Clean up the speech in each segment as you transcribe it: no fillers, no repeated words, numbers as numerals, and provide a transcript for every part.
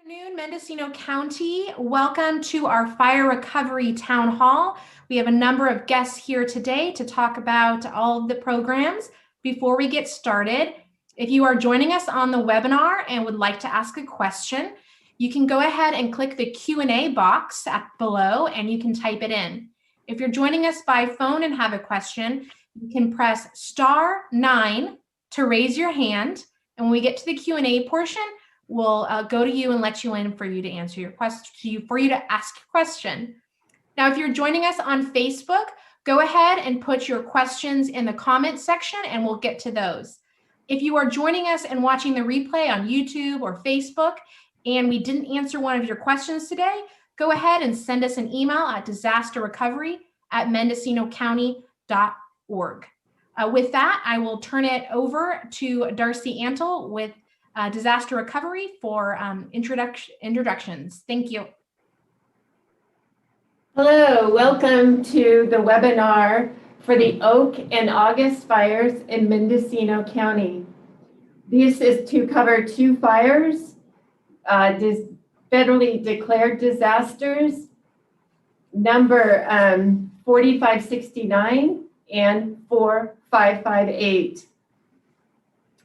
Afternoon, Mendocino County. Welcome to our Fire Recovery Town Hall. We have a number of guests here today to talk about all of the programs. Before we get started, if you are joining us on the webinar and would like to ask a question, you can go ahead and click the Q&A box below and you can type it in. If you're joining us by phone and have a question, you can press *9 to raise your hand. And when we get to the Q&A portion, we'll go to you and let you in for you to answer your question, for you to ask a question. Now, if you're joining us on Facebook, go ahead and put your questions in the comment section and we'll get to those. If you are joining us and watching the replay on YouTube or Facebook and we didn't answer one of your questions today, go ahead and send us an email at disasterrecovery@mendocinocounty.org. With that, I will turn it over to Darcy Antle with Disaster Recovery for introductions. Thank you. Hello, welcome to the webinar for the Oak and August fires in Mendocino County. This is to cover two fires, federally declared disasters, number 4569 and 4558.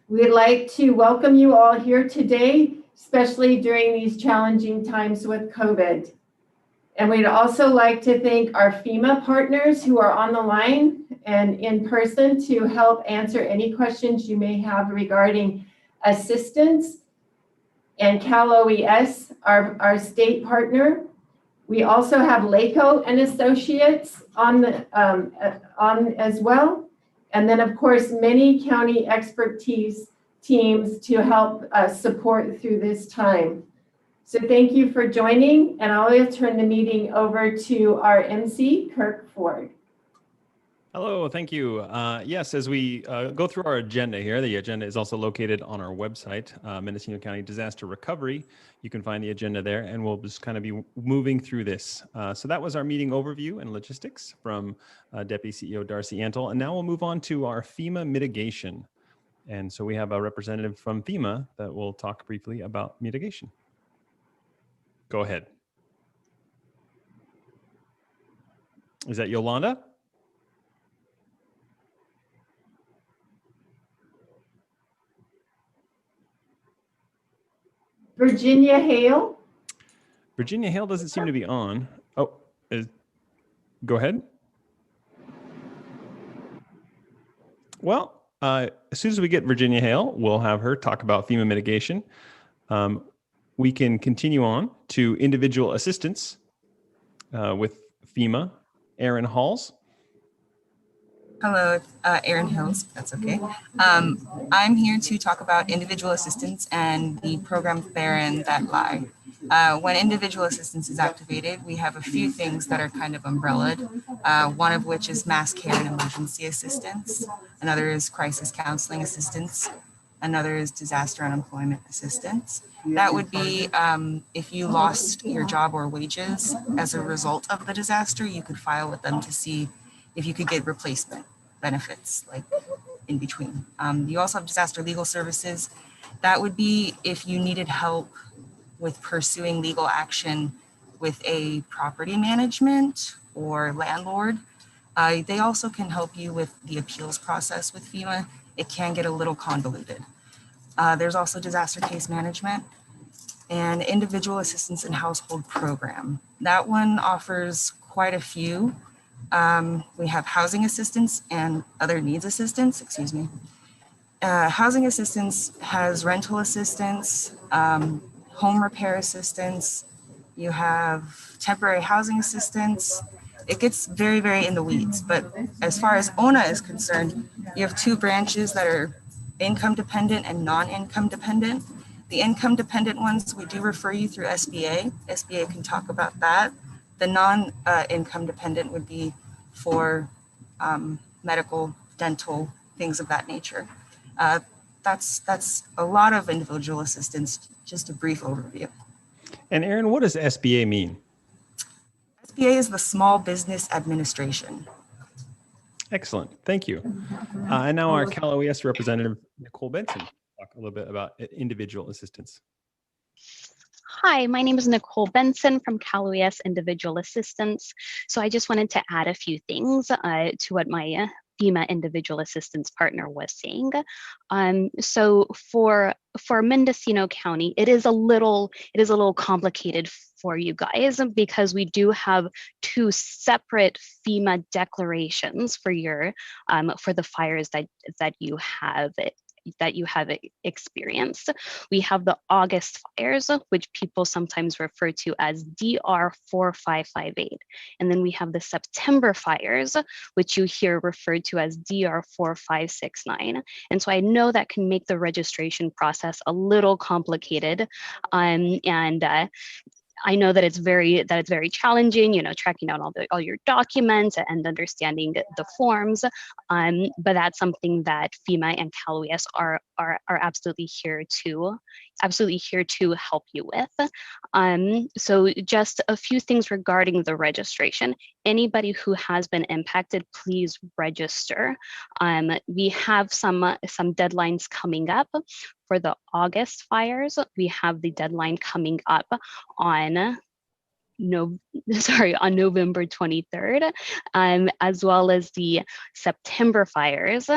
We'd like to welcome you all here today, especially during these challenging times with COVID. And we'd also like to thank our FEMA partners who are on the line and in person to help answer any questions you may have regarding assistance, and CalOES, our state partner. We also have LACO and Associates on as well. And then, of course, many county expertise teams to help support through this time. So thank you for joining, and I'll turn the meeting over to our MC, Kirk Ford. Hello, thank you. Yes, as we go through our agenda here, the agenda is also located on our website, Mendocino County Disaster Recovery. You can find the agenda there, and we'll just kind of be moving through this. So that was our meeting overview and logistics from Deputy CEO Darcy Antle. And now we'll move on to our FEMA mitigation. And so we have a representative from FEMA that will talk briefly about mitigation. Go ahead. Is that Yolanda? Virginia Hale. Virginia Hale doesn't seem to be on. Oh, go ahead. Well, as soon as we get Virginia Hale, we'll have her talk about FEMA mitigation. We can continue on to individual assistance with FEMA. Erin Halls. Hello, it's Erin Hills, that's okay. I'm here to talk about individual assistance and the programs therein that lie. When individual assistance is activated, we have a few things that are kind of umbrellaed, one of which is mass care and emergency assistance. Another is crisis counseling assistance. Another is disaster unemployment assistance. That would be if you lost your job or wages as a result of the disaster, you could file with them to see if you could get replacement benefits, like in between. You also have disaster legal services. That would be if you needed help with pursuing legal action with a property management or landlord. They also can help you with the appeals process with FEMA. It can get a little convoluted. There's also disaster case management and individual assistance and household program. That one offers quite a few. We have housing assistance and other needs assistance, excuse me. Housing assistance has rental assistance, home repair assistance. You have temporary housing assistance. It gets very, very in the weeds, but as far as ONA is concerned, you have two branches that are income dependent and non-income dependent. The income dependent ones, we do refer you through SBA. SBA can talk about that. The non-income dependent would be for medical, dental, things of that nature. That's a lot of individual assistance, just a brief overview. And Erin, what does SBA mean? SBA is the Small Business Administration. Excellent, thank you. And now our CalOES representative, Nicole Benson, talk a little bit about individual assistance. Hi, my name is Nicole Benson from CalOES Individual Assistance. So I just wanted to add a few things to what my FEMA individual assistance partner was saying. So for Mendocino County, it is a little complicated for you guys because we do have two separate FEMA declarations for your for the fires that you have experienced. We have the August fires, which people sometimes refer to as DR 4558. And then we have the September fires, which you hear referred to as DR 4569. And so I know that can make the registration process a little complicated. I know that it's very challenging, tracking down all your documents and understanding the forms. But that's something that FEMA and CalOES are absolutely here to help you with. So just a few things regarding the registration. Anybody who has been impacted, please register. We have some deadlines coming up. For the August fires, we have the deadline coming up on November 23rd, as well as the September fires,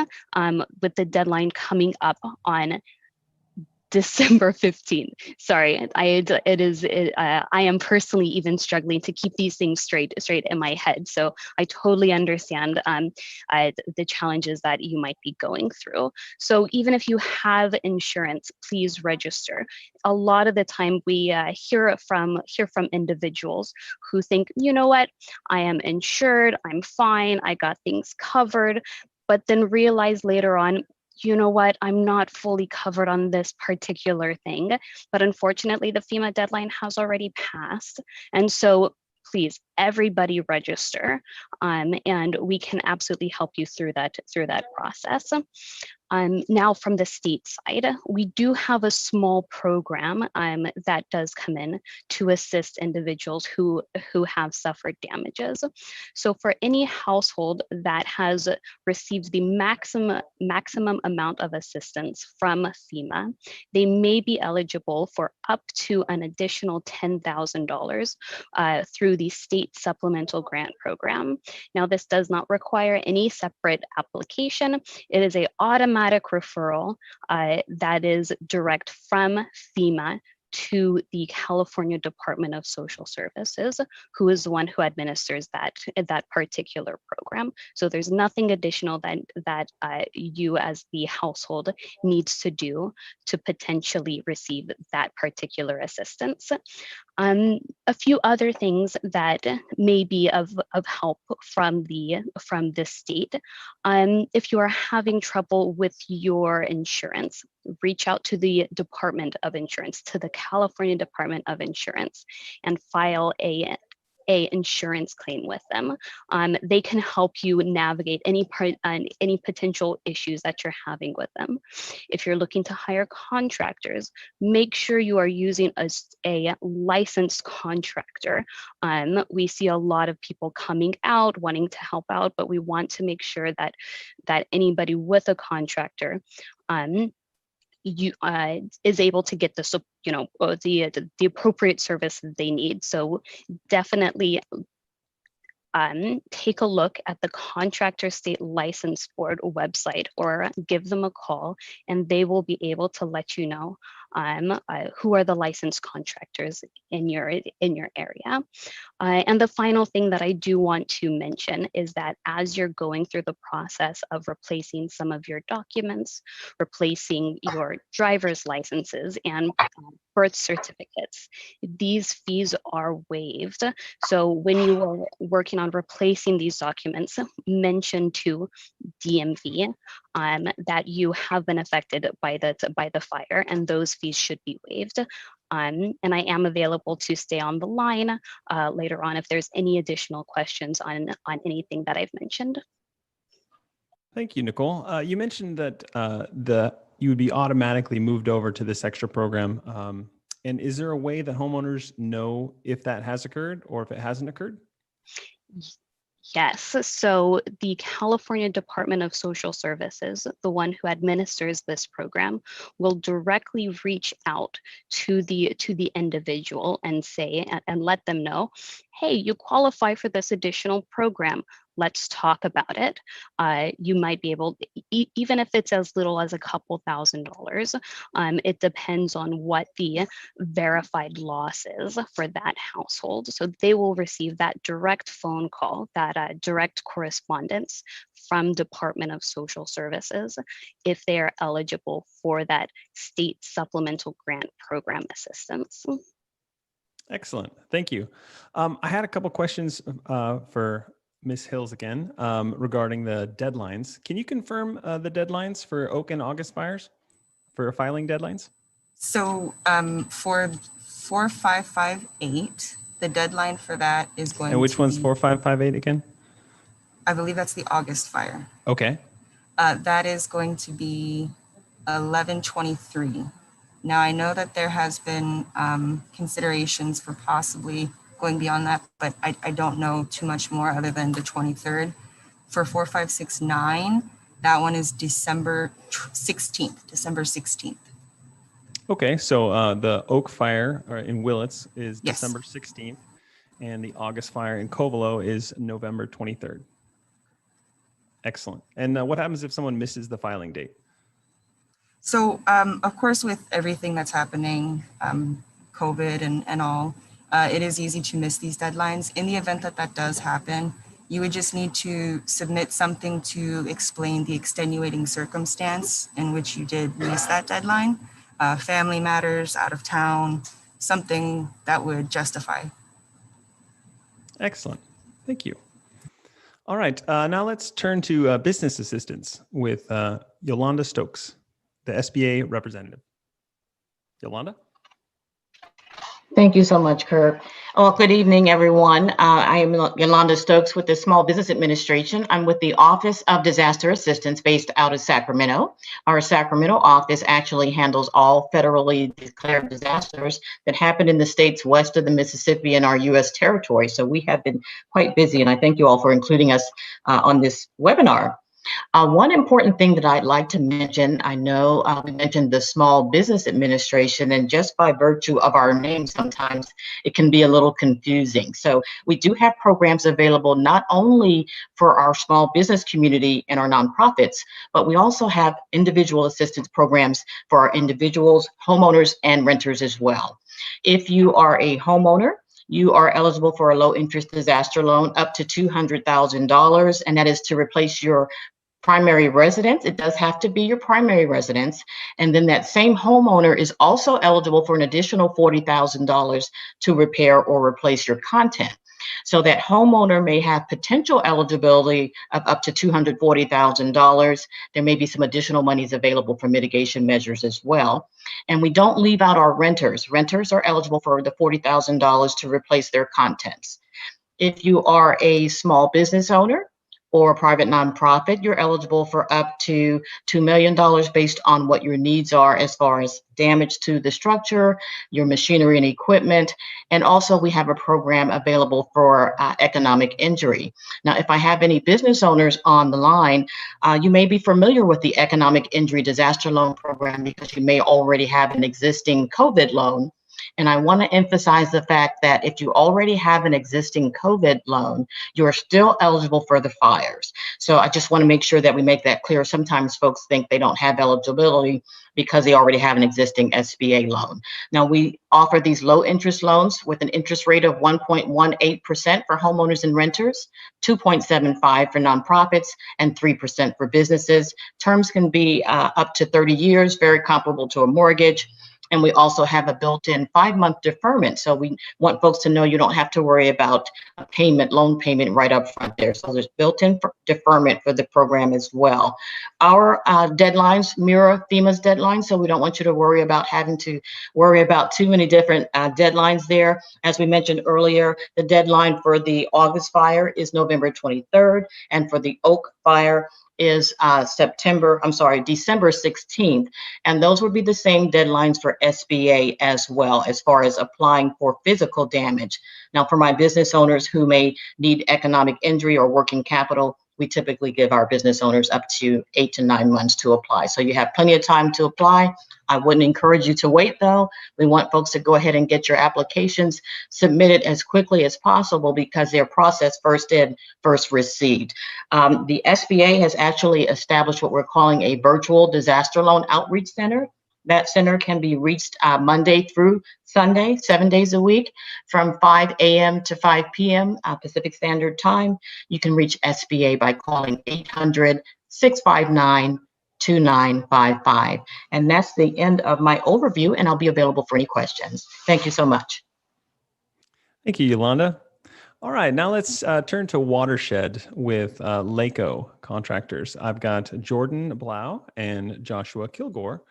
with the deadline coming up on December 15th. Sorry, I am personally even struggling to keep these things straight in my head. So I totally understand the challenges that you might be going through. So even if you have insurance, please register. A lot of the time we hear from individuals who think, you know what, I am insured, I'm fine, I got things covered, but then realize later on, you know what, I'm not fully covered on this particular thing, but unfortunately the FEMA deadline has already passed. And so please, everybody register, and we can absolutely help you through that process. Now from the state side, we do have a small program that does come in to assist individuals who have suffered damages. So for any household that has received the maximum amount of assistance from FEMA, they may be eligible for up to an additional $10,000 through the state supplemental grant program. Now, this does not require any separate application. It is an automatic referral that is direct from FEMA to the California Department of Social Services, who is the one who administers that particular program. So there's nothing additional that you as the household needs to do to potentially receive that particular assistance. A few other things that may be of help from the state. If you are having trouble with your insurance, reach out to the Department of Insurance, to the California Department of Insurance, and file a insurance claim with them. They can help you navigate any potential issues that you're having with them. If you're looking to hire contractors, make sure you are using a licensed contractor. We see a lot of people coming out wanting to help out, but we want to make sure that anybody with a contractor is able to get the appropriate service that they need. So definitely take a look at the Contractor State License Board website or give them a call, and they will be able to let you know who are the licensed contractors in your area. And the final thing that I do want to mention is that as you're going through the process of replacing some of your documents, replacing your driver's licenses and birth certificates, these fees are waived. So when you are working on replacing these documents, mention to DMV that you have been affected by the fire, and those fees should be waived. And I am available to stay on the line later on if there's any additional questions on anything that I've mentioned. Thank you, Nicole. You mentioned that you would be automatically moved over to this extra program. And is there a way that homeowners know if that has occurred or if it hasn't occurred? Yes, so the California Department of Social Services, the one who administers this program, will directly reach out to the individual and say and let them know, hey, you qualify for this additional program. Let's talk about it. You might be able, even if it's as little as a couple $1,000s, it depends on what the verified loss is for that household. So they will receive that direct phone call, that direct correspondence from Department of Social Services if they are eligible for that state supplemental grant program assistance. Excellent. Thank you. I had a couple questions for Ms. Hills again regarding the deadlines. Can you confirm the deadlines for Oak and August fires for filing deadlines? So for 4558, the deadline for that is going to be. And which one's 4558 again? I believe that's the August fire. Okay. That is going to be 11/23. Now, I know that there has been considerations for possibly going beyond that, but I don't know too much more other than the 23rd. For 4569, that one is December 16th. Okay, so the Oak fire in Willits is Yes. December 16th, and the August fire in Covelo is November 23rd. Excellent. And what happens if someone misses the filing date? So, of course, with everything that's happening, COVID and all, it is easy to miss these deadlines. In the event that that does happen, you would just need to submit something to explain the extenuating circumstance in which you did miss that deadline. Family matters, out of town, something that would justify. Excellent. Thank you. All right, now let's turn to business assistance with Yolanda Stokes, the SBA representative. Yolanda? Thank you so much, Kirk. Well, good evening, everyone. I am Yolanda Stokes with the Small Business Administration. I'm with the Office of Disaster Assistance based out of Sacramento. Our Sacramento office actually handles all federally declared disasters that happen in the states west of the Mississippi in our U.S. territory. So we have been quite busy, and I thank you all for including us on this webinar. One important thing that I'd like to mention, I know we mentioned the Small Business Administration, and just by virtue of our name, sometimes it can be a little confusing. So we do have programs available not only for our small business community and our nonprofits, but we also have individual assistance programs for our individuals, homeowners, and renters as well. If you are a homeowner, you are eligible for a low interest disaster loan up to $200,000, and that is to replace your primary residence. It does have to be your primary residence. And then that same homeowner is also eligible for an additional $40,000 to repair or replace your content. So that homeowner may have potential eligibility of up to $240,000. There may be some additional monies available for mitigation measures as well. And we don't leave out our renters. Renters are eligible for the $40,000 to replace their contents. If you are a small business owner or a private nonprofit, you're eligible for up to $2 million based on what your needs are as far as damage to the structure, your machinery and equipment. And also we have a program available for economic injury. Now, if I have any business owners on the line, you may be familiar with the economic injury disaster loan program because you may already have an existing COVID loan. And I want to emphasize the fact that if you already have an existing COVID loan, you are still eligible for the fires. So I just want to make sure that we make that clear. Sometimes folks think they don't have eligibility because they already have an existing SBA loan. Now, we offer these low interest loans with an interest rate of 1.18% for homeowners and renters, 2.75% for nonprofits, and 3% for businesses. Terms can be up to 30 years, very comparable to a mortgage. And we also have a built-in 5-month deferment. So we want folks to know you don't have to worry about a payment, loan payment right up front there. So there's built-in deferment for the program as well. Our deadlines mirror FEMA's deadlines. So we don't want you to worry about having to worry about too many different deadlines there. As we mentioned earlier, the deadline for the August fire is November 23rd. And for the Oak fire, is December 16th. And those would be the same deadlines for SBA as well, as far as applying for physical damage. Now, for my business owners who may need economic injury or working capital, we typically give our business owners up to 8 to 9 months to apply. So you have plenty of time to apply. I wouldn't encourage you to wait, though. We want folks to go ahead and get your applications submitted as quickly as possible, because they're processed first in, first received. The SBA has actually established what we're calling a virtual disaster loan outreach center. That center can be reached Monday through Sunday, 7 days a week, from 5 a.m. to 5 p.m. Pacific Standard Time. You can reach SBA by calling 800-659-2955. And that's the end of my overview, and I'll be available for any questions. Thank you so much. Thank you, Yolanda. All right, now let's turn to Watershed with LACO contractors. I've got Jordan Blau and Joshua Kilgore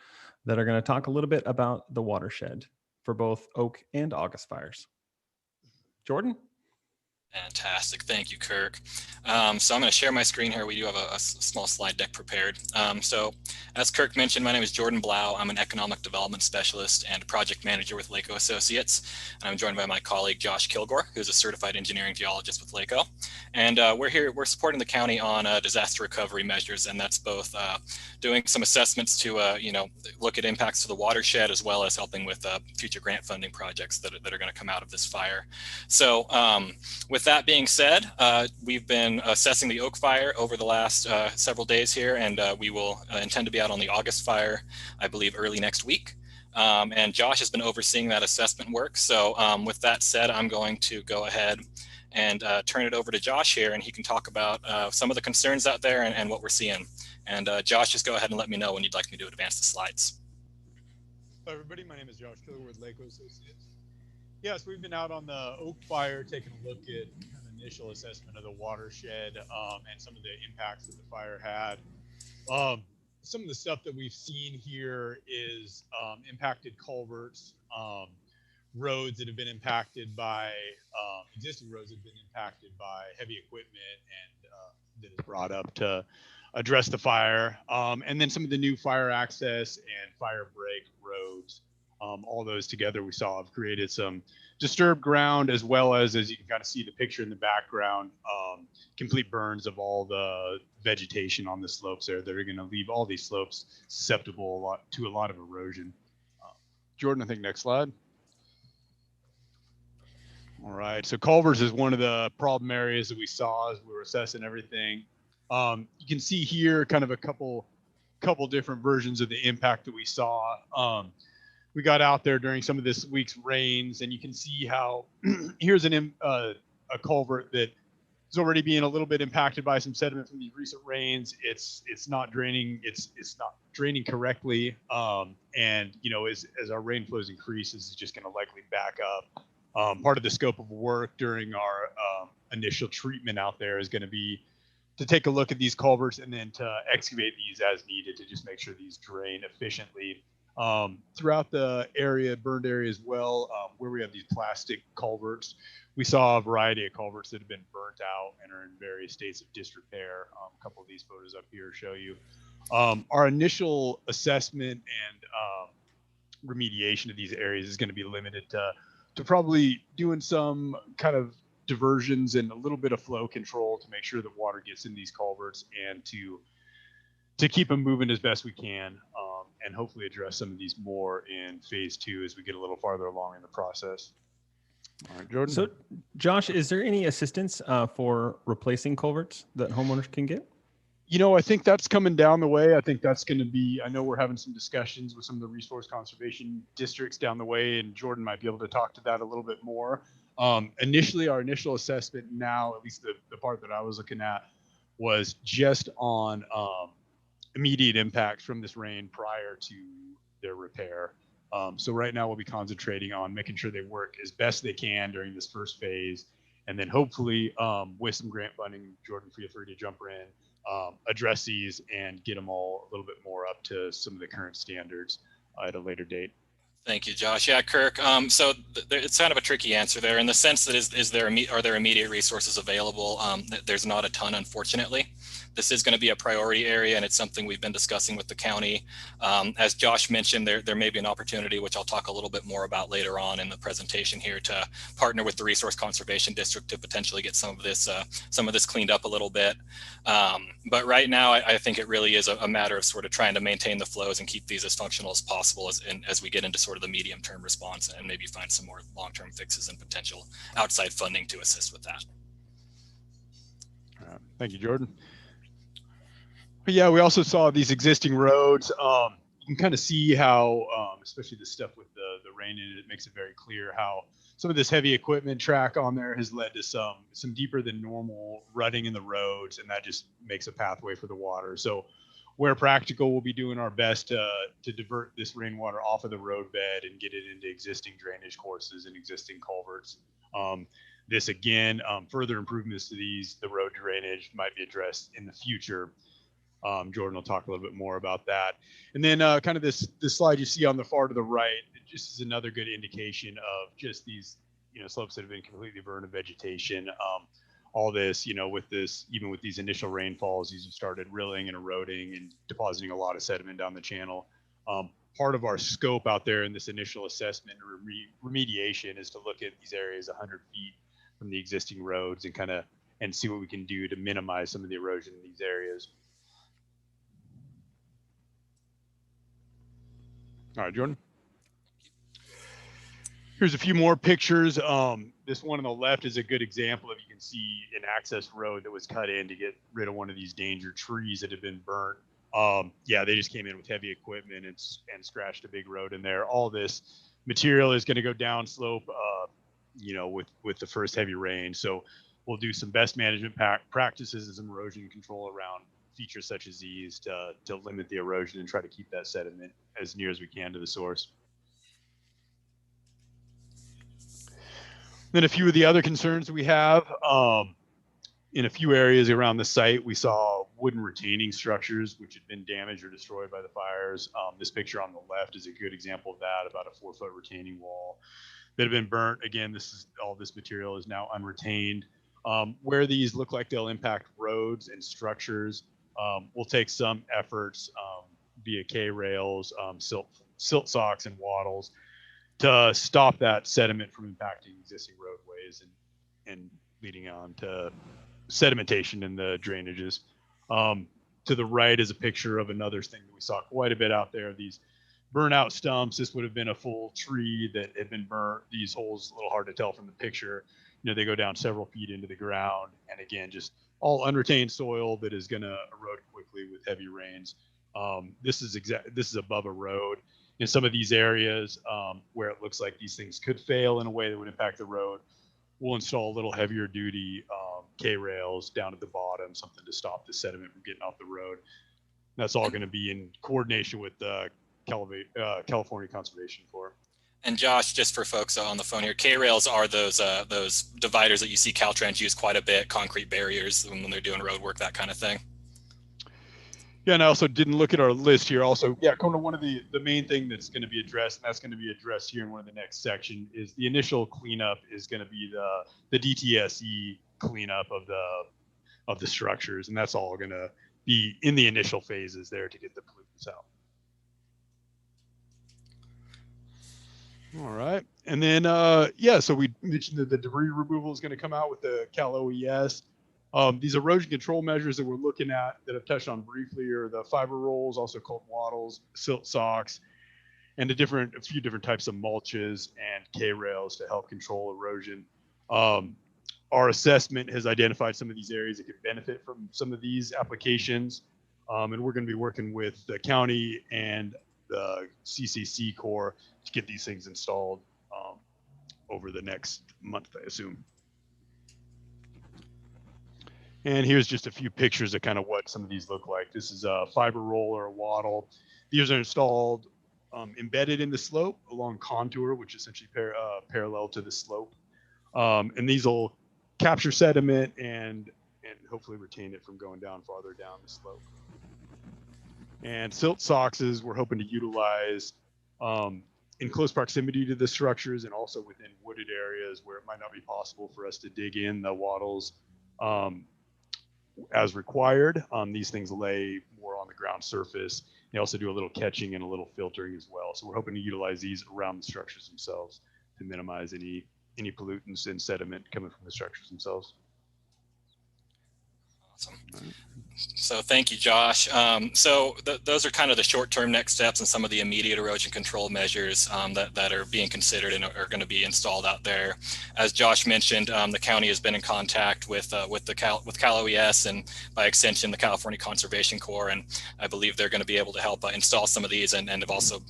that are going to talk a little bit about the watershed for both Oak and August fires. Jordan? Fantastic. Thank you, Kirk. So I'm going to share my screen here. We do have a small slide deck prepared. So as Kirk mentioned, my name is Jordan Blau. I'm an economic development specialist and project manager with LACO Associates. And I'm joined by my colleague, Josh Kilgore, who's a certified engineering geologist with LACO. And we're supporting the county on disaster recovery measures. And that's both doing some assessments to, look at impacts to the watershed, as well as helping with future grant funding projects that are going to come out of this fire. So with that being said, we've been assessing the Oak fire over the last several days here, and we will intend to be out on the August fire, I believe, early next week. And Josh has been overseeing that assessment work. So with that said, I'm going to go ahead and turn it over to Josh here, and he can talk about some of the concerns out there and what we're seeing. And Josh, just go ahead and let me know when you'd like me to advance the slides. Hello, everybody. My name is Josh Kilgore with LACO Associates. Yes, we've been out on the Oak fire, taking a look at kind of initial assessment of the watershed and some of the impacts that the fire had. Some of the stuff that we've seen here is impacted culverts, roads that have been impacted by, existing roads that have been impacted by heavy equipment and that is brought up to address the fire. And then some of the new fire access and fire break roads. All those together we saw have created some disturbed ground, as well as you can kind of see the picture in the background, complete burns of all the vegetation on the slopes there that are going to leave all these slopes susceptible to a lot of erosion. Jordan, I think next slide. All right, so Culverts is one of the problem areas that we saw as we were assessing everything. You can see here kind of a couple different versions of the impact that we saw. We got out there during some of this week's rains, and you can see how here's a culvert that is already being a little bit impacted by some sediment from these recent rains. It's not draining. It's not draining correctly, and as our rain flows increases, it's just going to likely back up. Part of the scope of work during our initial treatment out there is going to be to take a look at these culverts and then to excavate these as needed to just make sure these drain efficiently. Throughout the area, burned area as well, where we have these plastic culverts, we saw a variety of culverts that have been burnt out and are in various states of disrepair. A couple of these photos up here show you. Our initial assessment and remediation of these areas is going to be limited to probably doing some kind of diversions and a little bit of flow control to make sure that water gets in these culverts and to keep them moving as best we can, and hopefully address some of these more in phase 2 as we get a little farther along in the process. All right, Jordan. So, Josh, is there any assistance for replacing culverts that homeowners can get? I think that's coming down the way. I think that's going to be, I know we're having some discussions with some of the resource conservation districts down the way, and Jordan might be able to talk to that a little bit more. Initially, our initial assessment now, at least the part that I was looking at, was just on immediate impacts from this rain prior to their repair. So right now we'll be concentrating on making sure they work as best they can during this first phase. And then hopefully with some grant funding, Jordan, feel free to jump in, address these and get them all a little bit more up to some of the current standards at a later date. Thank you, Josh. Yeah, Kirk. So it's kind of a tricky answer there in the sense that are there immediate resources available? There's not a ton, unfortunately. this is going to be a priority area, and it's something we've been discussing with the county. As Josh mentioned, there may be an opportunity, which I'll talk a little bit more about later on in the presentation here, to partner with the Resource Conservation District to potentially get some of this cleaned up a little bit. But right now, I think it really is a matter of sort of trying to maintain the flows and keep these as functional as possible as we get into sort of the medium-term response, and maybe find some more long-term fixes and potential outside funding to assist with that. Thank you, Jordan. But yeah, we also saw these existing roads. You can kind of see how, especially the stuff with the rain in it, it makes it very clear how some of this heavy equipment track on there has led to some deeper than normal rutting in the roads, and that just makes a pathway for the water. So where practical, we'll be doing our best to divert this rainwater off of the roadbed and get it into existing drainage courses and existing culverts. This again, further improvements to the road drainage might be addressed in the future. Jordan will talk a little bit more about that. And then kind of this slide you see on the far to the right, it just is another good indication of just these, slopes that have been completely burned of vegetation. All this, even with these initial rainfalls, these have started rilling and eroding and depositing a lot of sediment down the channel. Part of our scope out there in this initial assessment or remediation is to look at these areas 100 feet from the existing roads and see what we can do to minimize some of the erosion in these areas. All right, Jordan. Here's a few more pictures. This one on the left is a good example of, you can see an access road that was cut in to get rid of one of these danger trees that had been burnt. Yeah, they just came in with heavy equipment and scratched a big road in there. All this material is going to go down slope, with the first heavy rain. So we'll do some best management practices and some erosion control around features such as these to limit the erosion and try to keep that sediment as near as we can to the source. Then a few of the other concerns we have, in a few areas around the site, we saw wooden retaining structures which had been damaged or destroyed by the fires. This picture on the left is a good example of that, about a 4-foot retaining wall that have been burnt. Again, all this material is now unretained. Where these look like they'll impact roads and structures, we'll take some efforts via K-rails, silt socks, and wattles to stop that sediment from impacting existing roadways and leading on to sedimentation in the drainages. To the right is a picture of another thing that we saw quite a bit out there, these burnout stumps. This would have been a full tree that had been burnt. These holes, a little hard to tell from the picture, they go down several feet into the ground, and again, just all unretained soil that is going to erode quickly with heavy rains. This is above a road. In some of these areas where it looks like these things could fail in a way that would impact the road, we'll install a little heavier duty K-rails down at the bottom, something to stop the sediment from getting off the road. That's all going to be in coordination with the California Conservation Corps. And Josh, just for folks on the phone here, K-rails are those dividers that you see Caltrans use quite a bit, concrete barriers when they're doing road work, that kind of thing. Yeah, and I also didn't look at our list here. Also, yeah, kind of one of the main thing that's going to be addressed, and that's going to be addressed here in one of the next section, is the initial cleanup is going to be the DTSE cleanup of the structures, and that's all going to be in the initial phases there to get the pollutants out. All right, and then so we mentioned that the debris removal is going to come out with the Cal OES. These erosion control measures that we're looking at that I've touched on briefly are the fiber rolls, also called wattles, silt socks, and a few different types of mulches and K-rails to help control erosion. Our assessment has identified some of these areas that could benefit from some of these applications, and we're going to be working with the county and the CCC Corps to get these things installed over the next month, I assume. And here's just a few pictures of kind of what some of these look like. This is a fiber roll or a wattle. These are installed embedded in the slope along contour, which is essentially parallel to the slope. And these will capture sediment and hopefully retain it from going down farther down the slope. And silt socks we're hoping to utilize in close proximity to the structures and also within wooded areas where it might not be possible for us to dig in the wattles as required. These things lay more on the ground surface. They also do a little catching and a little filtering as well. So we're hoping to utilize these around the structures themselves to minimize any pollutants and sediment coming from the structures themselves. Awesome. So thank you, Josh. So those are kind of the short-term next steps and some of the immediate erosion control measures that are being considered and are going to be installed out there. As Josh mentioned, the county has been in contact with Cal OES and by extension the California Conservation Corps, and I believe they're going to be able to help install some of these and have also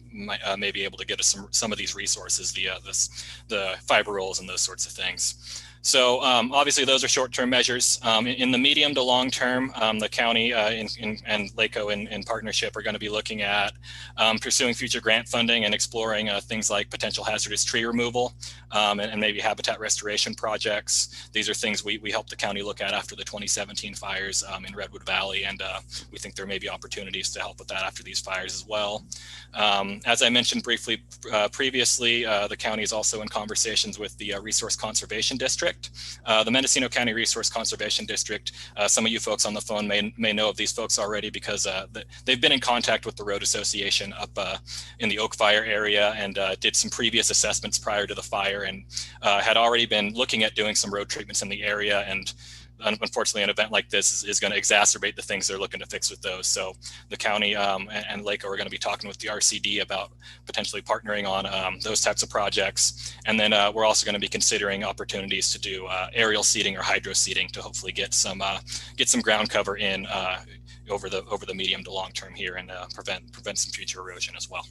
may be able to get us some of these resources, the fiber rolls and those sorts of things. So obviously those are short-term measures. In the medium to long term, the county and LACO in partnership are going to be looking at pursuing future grant funding and exploring things like potential hazardous tree removal and maybe habitat restoration projects. These are things we helped the county look at after the 2017 fires in Redwood Valley, and we think there may be opportunities to help with that after these fires as well. As I mentioned briefly previously, the county is also in conversations with the Resource Conservation District. The Mendocino County Resource Conservation District, some of you folks on the phone may know of these folks already because they've been in contact with the Road Association up in the Oak Fire area and did some previous assessments prior to the fire and had already been looking at doing some road treatments in the area. And unfortunately, an event like this is going to exacerbate the things they're looking to fix with those. So the county and LACO are going to be talking with the RCD about potentially partnering on those types of projects. And then we're also going to be considering opportunities to do aerial seeding or hydro seeding to hopefully get some ground cover in over the medium to long term here and prevent some future erosion as well.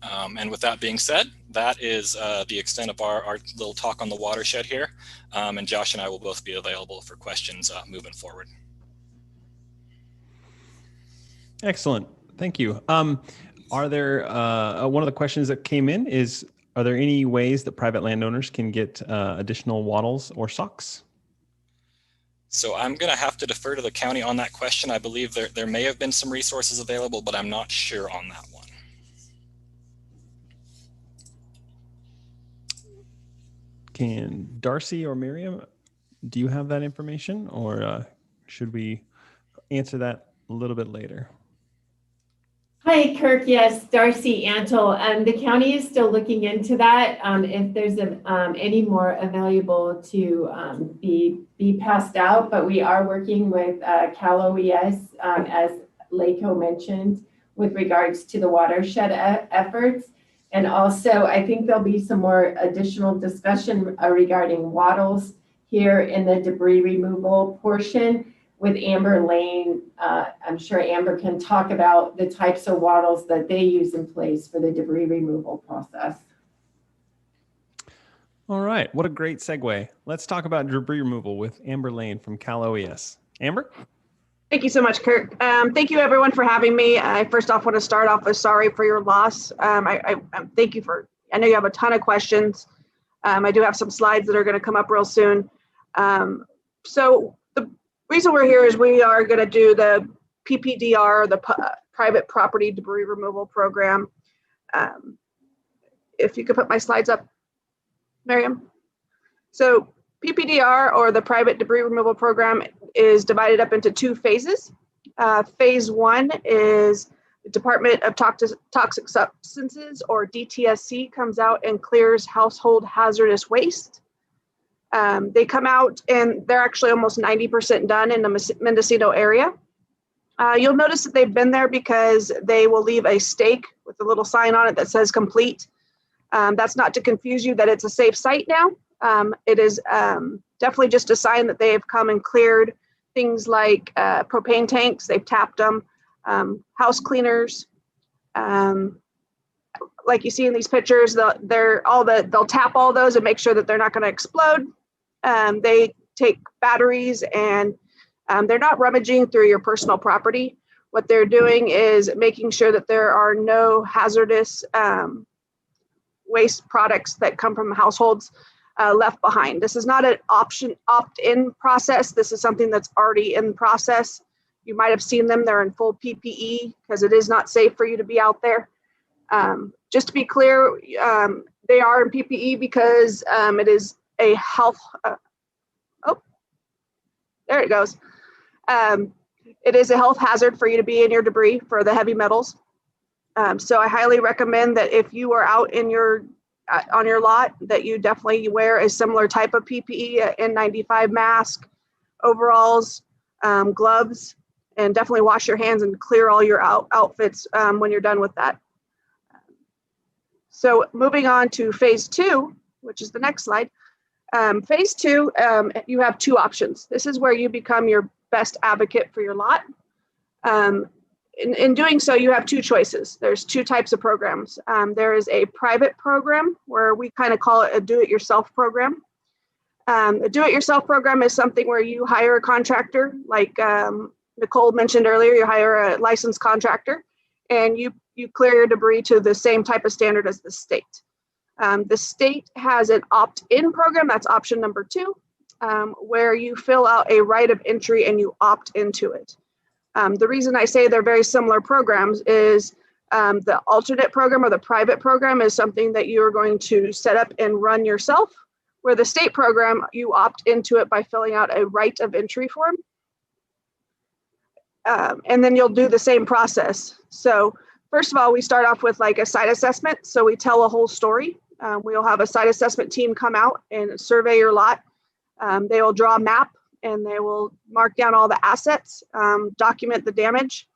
And with that being said, that is the extent of our little talk on the watershed here. And Josh and I will both be available for questions moving forward. Excellent. Thank you. Are there, one of the questions that came in is, are there any ways that private landowners can get additional wattles or socks? So I'm going to have to defer to the county on that question. I believe there may have been some resources available, but I'm not sure on that one. Can Darcy or Miriam, do you have that information, or should we answer that a little bit later? Hi, Kirk. Yes, Darcy Antle. The county is still looking into that. If there's any more available to be passed out, but we are working with Cal OES, as LACO mentioned, with regards to the watershed efforts. And also, I think there'll be some more additional discussion regarding wattles here in the debris removal portion with Amber Lane. I'm sure Amber can talk about the types of wattles that they use in place for the debris removal process. All right, what a great segue. Let's talk about debris removal with Amber Lane from Cal OES. Amber? Thank you so much, Kirk. Thank you, everyone, for having me. I first off want to start off with sorry for your loss. I thank you for, I know you have a ton of questions. I do have some slides that are going to come up real soon. So the reason we're here is we are going to do the PPDR, the Private Property Debris Removal Program. If you could put my slides up, Miriam. So PPDR, or the Private Debris Removal Program, is divided up into two phases. Phase one is the Department of Toxic Substances, or DTSC, comes out and clears household hazardous waste. They come out and they're actually almost 90% done in the Mendocino area. You'll notice that they've been there because they will leave a stake with a little sign on it that says complete. That's not to confuse you that it's a safe site now. It is definitely just a sign that they have come and cleared things like propane tanks. They've tapped them, house cleaners. Like you see in these pictures, they'll tap all those and make sure that they're not going to explode. They take batteries, and they're not rummaging through your personal property. What they're doing is making sure that there are no hazardous waste products that come from households left behind. This is not an opt-in process. This is something that's already in process. You might have seen them. They're in full PPE because it is not safe for you to be out there. Just to be clear, they are in PPE because it is a health, oh, there it goes. It is a health hazard for you to be in your debris for the heavy metals. So I highly recommend that if you are out in your on your lot, that you definitely wear a similar type of PPE, N95 mask, overalls, gloves, and definitely wash your hands and clear all your outfits when you're done with that. So moving on to phase 2, which is the next slide. Phase 2, you have 2 options. This is where you become your best advocate for your lot. In doing so, you have 2 choices. There's 2 types of programs. There is a private program where we kind of call it a do-it-yourself program. A do-it-yourself program is something where you hire a contractor, like Nicole mentioned earlier, you hire a licensed contractor, and you clear your debris to the same type of standard as the state. The state has an opt-in program, that's option number 2, where you fill out a right of entry and you opt into it. The reason I say they're very similar programs is the alternate program or the private program is something that you're going to set up and run yourself, where the state program, you opt into it by filling out a right of entry form. And then you'll do the same process. So first of all, we start off with like a site assessment. So we tell a whole story. We'll have a site assessment team come out and survey your lot. They will draw a map and they will mark down all the assets, document the damage.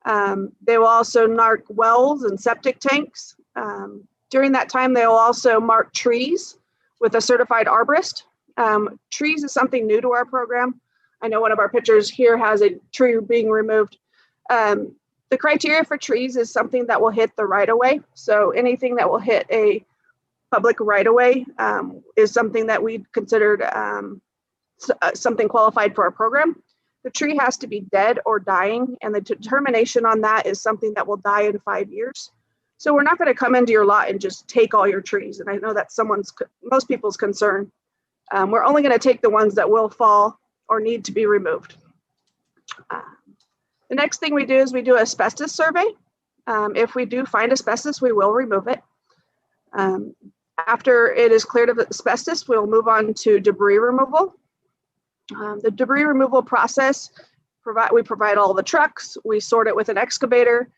They will also mark wells and septic tanks. During that time, they will also mark trees with a certified arborist. Trees is something new to our program. I know one of our pictures here has a tree being removed. The criteria for trees is something that will hit the right-of-way. So anything that will hit a public right-of-way is something that we considered something qualified for our program. The tree has to be dead or dying, and the determination on that is something that will die in 5 years. So we're not going to come into your lot and just take all your trees. And I know that's most people's concern. We're only going to take the ones that will fall or need to be removed. The next thing we do is we do an asbestos survey. If we do find asbestos, we will remove it. After it is cleared of asbestos, we'll move on to debris removal. The debris removal process, we provide all the trucks, we sort it with an excavator.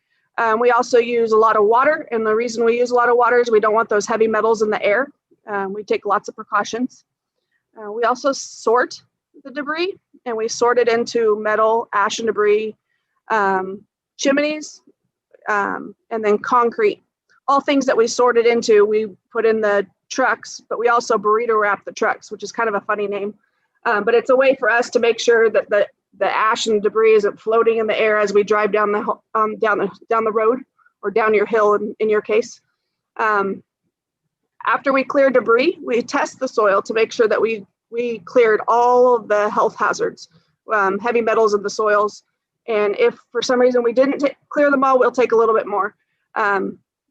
We also use a lot of water, and the reason we use a lot of water is we don't want those heavy metals in the air. We take lots of precautions. We also sort the debris, and we sort it into metal, ash and debris, chimneys, and then concrete. All things that we sorted into, we put in the trucks, but we also burrito wrap the trucks, which is kind of a funny name. But it's a way for us to make sure that the ash and debris isn't floating in the air as we drive down the road or down your hill in your case. After we clear debris, we test the soil to make sure that we cleared all of the health hazards, heavy metals in the soils. And if for some reason we didn't clear them all, we'll take a little bit more.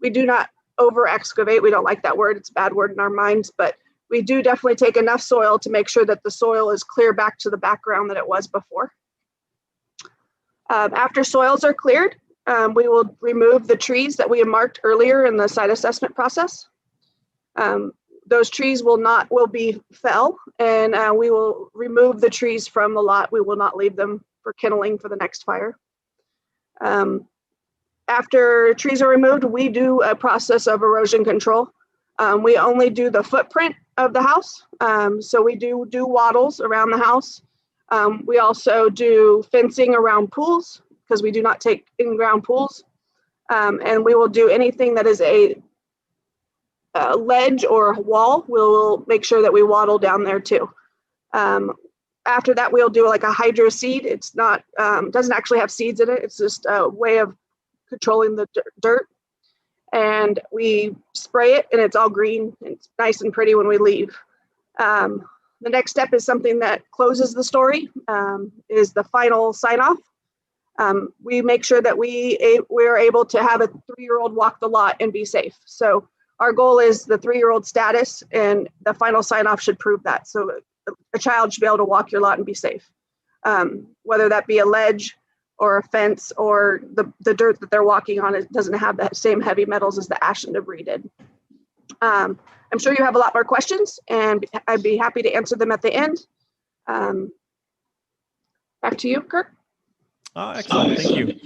We do not over excavate. We don't like that word. It's a bad word in our minds, but we do definitely take enough soil to make sure that the soil is clear back to the background that it was before. After soils are cleared, we will remove the trees that we have marked earlier in the site assessment process. Those trees will be fell, and we will remove the trees from the lot. We will not leave them for kindling for the next fire. After trees are removed, we do a process of erosion control. We only do the footprint of the house. So we do wattles around the house. We also do fencing around pools because we do not take in-ground pools. And we will do anything that is a ledge or a wall. We'll make sure that we wattle down there too. After that, we'll do like a hydro seed. It's not, doesn't actually have seeds in it. It's just a way of controlling the dirt. And we spray it and it's all green. It's nice and pretty when we leave. The next step is something that closes the story, is the final sign off. We make sure that we're able to have a 3-year-old walk the lot and be safe. So our goal is the 3-year-old status, and the final sign off should prove that. So a child should be able to walk your lot and be safe, whether that be a ledge or a fence or the dirt that they're walking on. It doesn't have the same heavy metals as the ash and debris did. I'm sure you have a lot more questions, and I'd be happy to answer them at the end. Back to you, Kirk. Excellent. Thank you.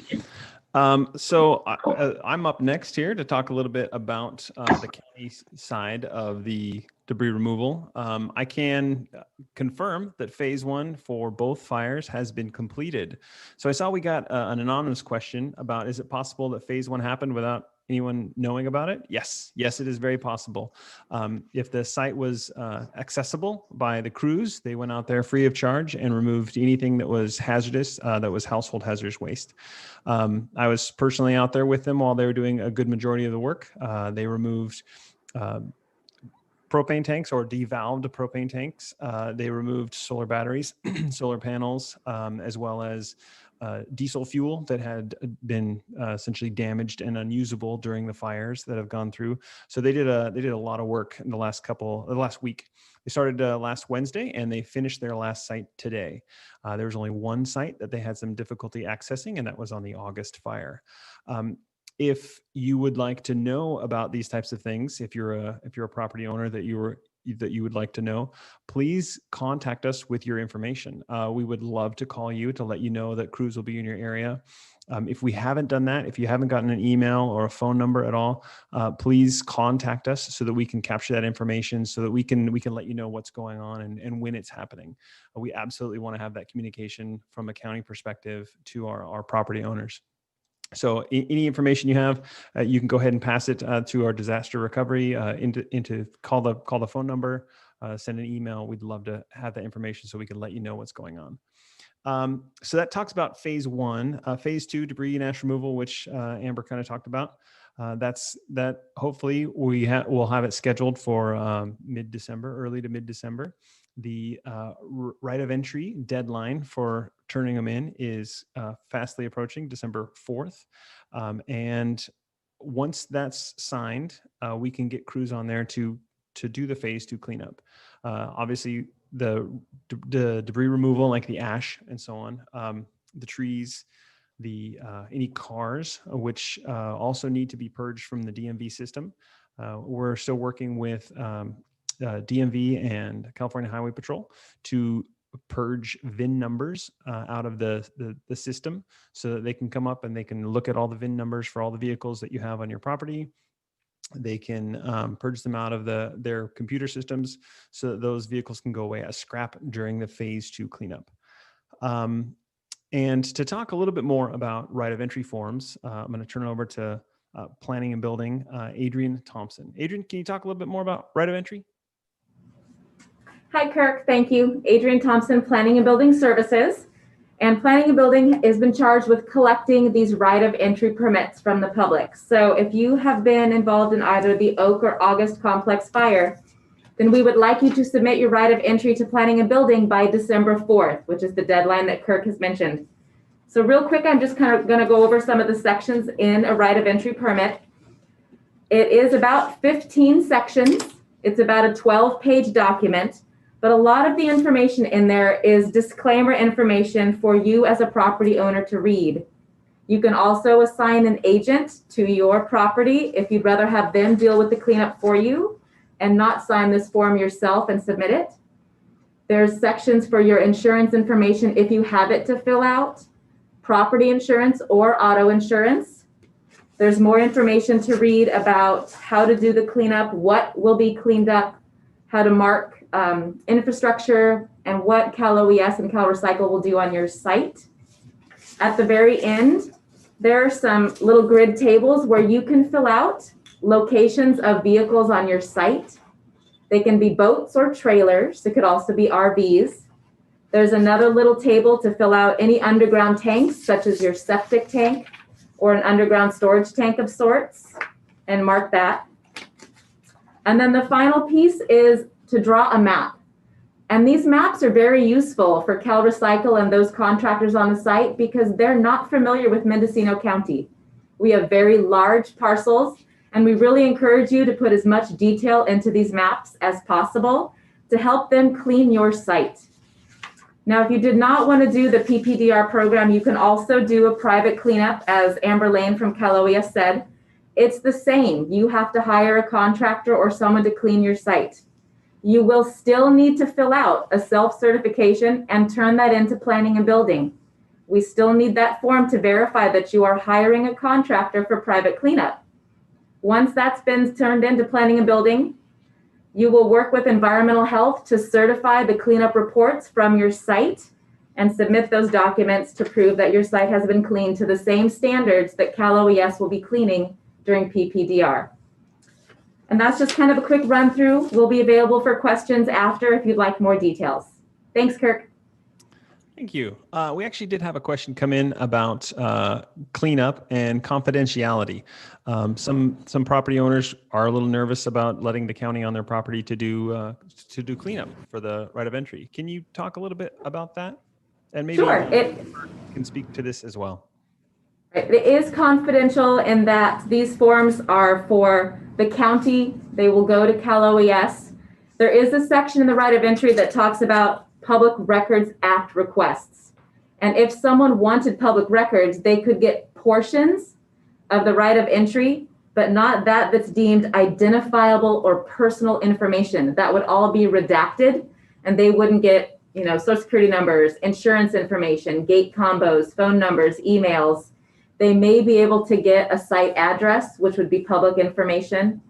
I'm up next here to talk a little bit about the county side of the debris removal. I can confirm that phase 1 for both fires has been completed. So I saw we got an anonymous question about, is it possible that phase 1 happened without anyone knowing about it? Yes, it is very possible. If the site was accessible by the crews, they went out there free of charge and removed anything that was hazardous, that was household hazardous waste. I was personally out there with them while they were doing a good majority of the work. They removed propane tanks or devalved propane tanks. They removed solar batteries, solar panels, as well as diesel fuel that had been essentially damaged and unusable during the fires that have gone through. So they did a lot of work in the last week. They started last Wednesday and they finished their last site today. There was only one site that they had some difficulty accessing, and that was on the August fire. If you would like to know about these types of things, if you're a property owner that you would like to know, please contact us with your information. We would love to call you to let you know that crews will be in your area. If we haven't done that, if you haven't gotten an email or a phone number at all, please contact us so that we can capture that information, so that we can let you know what's going on and when it's happening. We absolutely want to have that communication from a county perspective to our property owners. So any information you have, you can go ahead and pass it to our disaster recovery, into call the phone number, send an email. We'd love to have that information so we can let you know what's going on. So that talks about phase 1. Phase 2, debris and ash removal, which Amber kind of talked about. That hopefully we'll have it scheduled for mid-December, early to mid-December. The right of entry deadline for turning them in is fastly approaching, December 4th. And once that's signed, we can get crews on there to do the phase 2 cleanup. Obviously, the debris removal, like the ash and so on, the trees, any cars, which also need to be purged from the DMV system. We're still working with DMV and California Highway Patrol to purge VIN numbers out of the system, so that they can come up and they can look at all the VIN numbers for all the vehicles that you have on your property. They can purge them out of their computer systems so that those vehicles can go away as scrap during the phase 2 cleanup. And to talk a little bit more about right of entry forms, I'm going to turn it over to Planning and Building, Adrian Thompson. Adrian, can you talk a little bit more about right of entry? Hi, Kirk. Thank you. Adrian Thompson, Planning and Building Services. And Planning and Building has been charged with collecting these right of entry permits from the public. So if you have been involved in either the Oak or August complex fire, then we would like you to submit your right of entry to Planning and Building by December 4th, which is the deadline that Kirk has mentioned. So real quick, I'm just kind of going to go over some of the sections in a right of entry permit. It is about 15 sections. It's about a 12-page document. But a lot of the information in there is disclaimer information for you as a property owner to read. You can also assign an agent to your property if you'd rather have them deal with the cleanup for you and not sign this form yourself and submit it. There's sections for your insurance information if you have it to fill out, property insurance or auto insurance. There's more information to read about how to do the cleanup, what will be cleaned up, how to mark infrastructure, and what Cal OES and Cal Recycle will do on your site. At the very end, there are some little grid tables where you can fill out locations of vehicles on your site. They can be boats or trailers. It could also be RVs. There's another little table to fill out any underground tanks, such as your septic tank or an underground storage tank of sorts, and mark that. And then the final piece is to draw a map. And these maps are very useful for Cal Recycle and those contractors on the site because they're not familiar with Mendocino County. We have very large parcels, and we really encourage you to put as much detail into these maps as possible to help them clean your site. Now, if you did not want to do the PPDR program, you can also do a private cleanup, as Amber Lane from Cal OES said. It's the same. You have to hire a contractor or someone to clean your site. You will still need to fill out a self-certification and turn that into planning and building. We still need that form to verify that you are hiring a contractor for private cleanup. Once that's been turned into planning and building, you will work with environmental health to certify the cleanup reports from your site and submit those documents to prove that your site has been cleaned to the same standards that Cal OES will be cleaning during PPDR. And that's just kind of a quick run through. We'll be available for questions after if you'd like more details. Thanks, Kirk. Thank you. We actually did have a question come in about cleanup and confidentiality. Some property owners are a little nervous about letting the county on their property to do cleanup for the right of entry. Can you talk a little bit about that? And maybe sure. It can speak to this as well. It is confidential in that these forms are for the county. They will go to Cal OES. There is a section in the right of entry that talks about Public Records Act requests. And if someone wanted public records, they could get portions of the right of entry, but not that's deemed identifiable or personal information. That would all be redacted, and they wouldn't get, social security numbers, insurance information, gate combos, phone numbers, emails. They may be able to get a site address, which would be public information.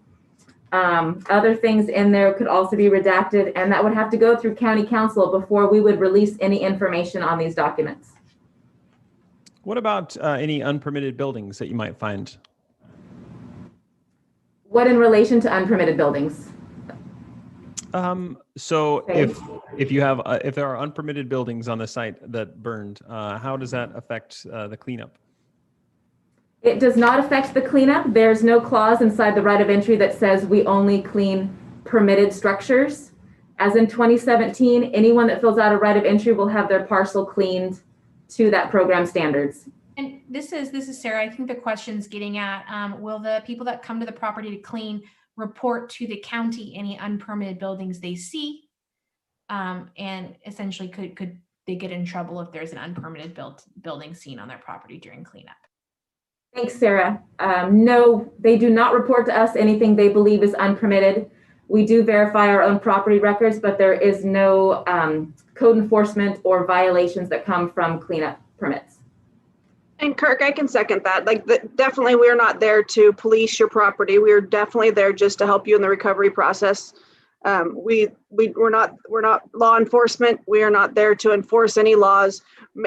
Other things in there could also be redacted, and that would have to go through county council before we would release any information on these documents. What about any unpermitted buildings that you might find? What in relation to unpermitted buildings? So Okay. if there are unpermitted buildings on the site that burned, how does that affect the cleanup? It does not affect the cleanup. There's no clause inside the right of entry that says we only clean permitted structures. As in 2017, anyone that fills out a right of entry will have their parcel cleaned to that program standards. And this is Sarah. I think the question's getting at, will the people that come to the property to clean report to the county any unpermitted buildings they see? And essentially could they get in trouble if there's an unpermitted building seen on their property during cleanup? Thanks, Sarah. No, they do not report to us anything they believe is unpermitted. We do verify our own property records, but there is no code enforcement or violations that come from cleanup permits. And Kirk, I can second that. Definitely, we're not there to police your property. We're definitely there just to help you in the recovery process. We're not law enforcement. We are not there to enforce any laws.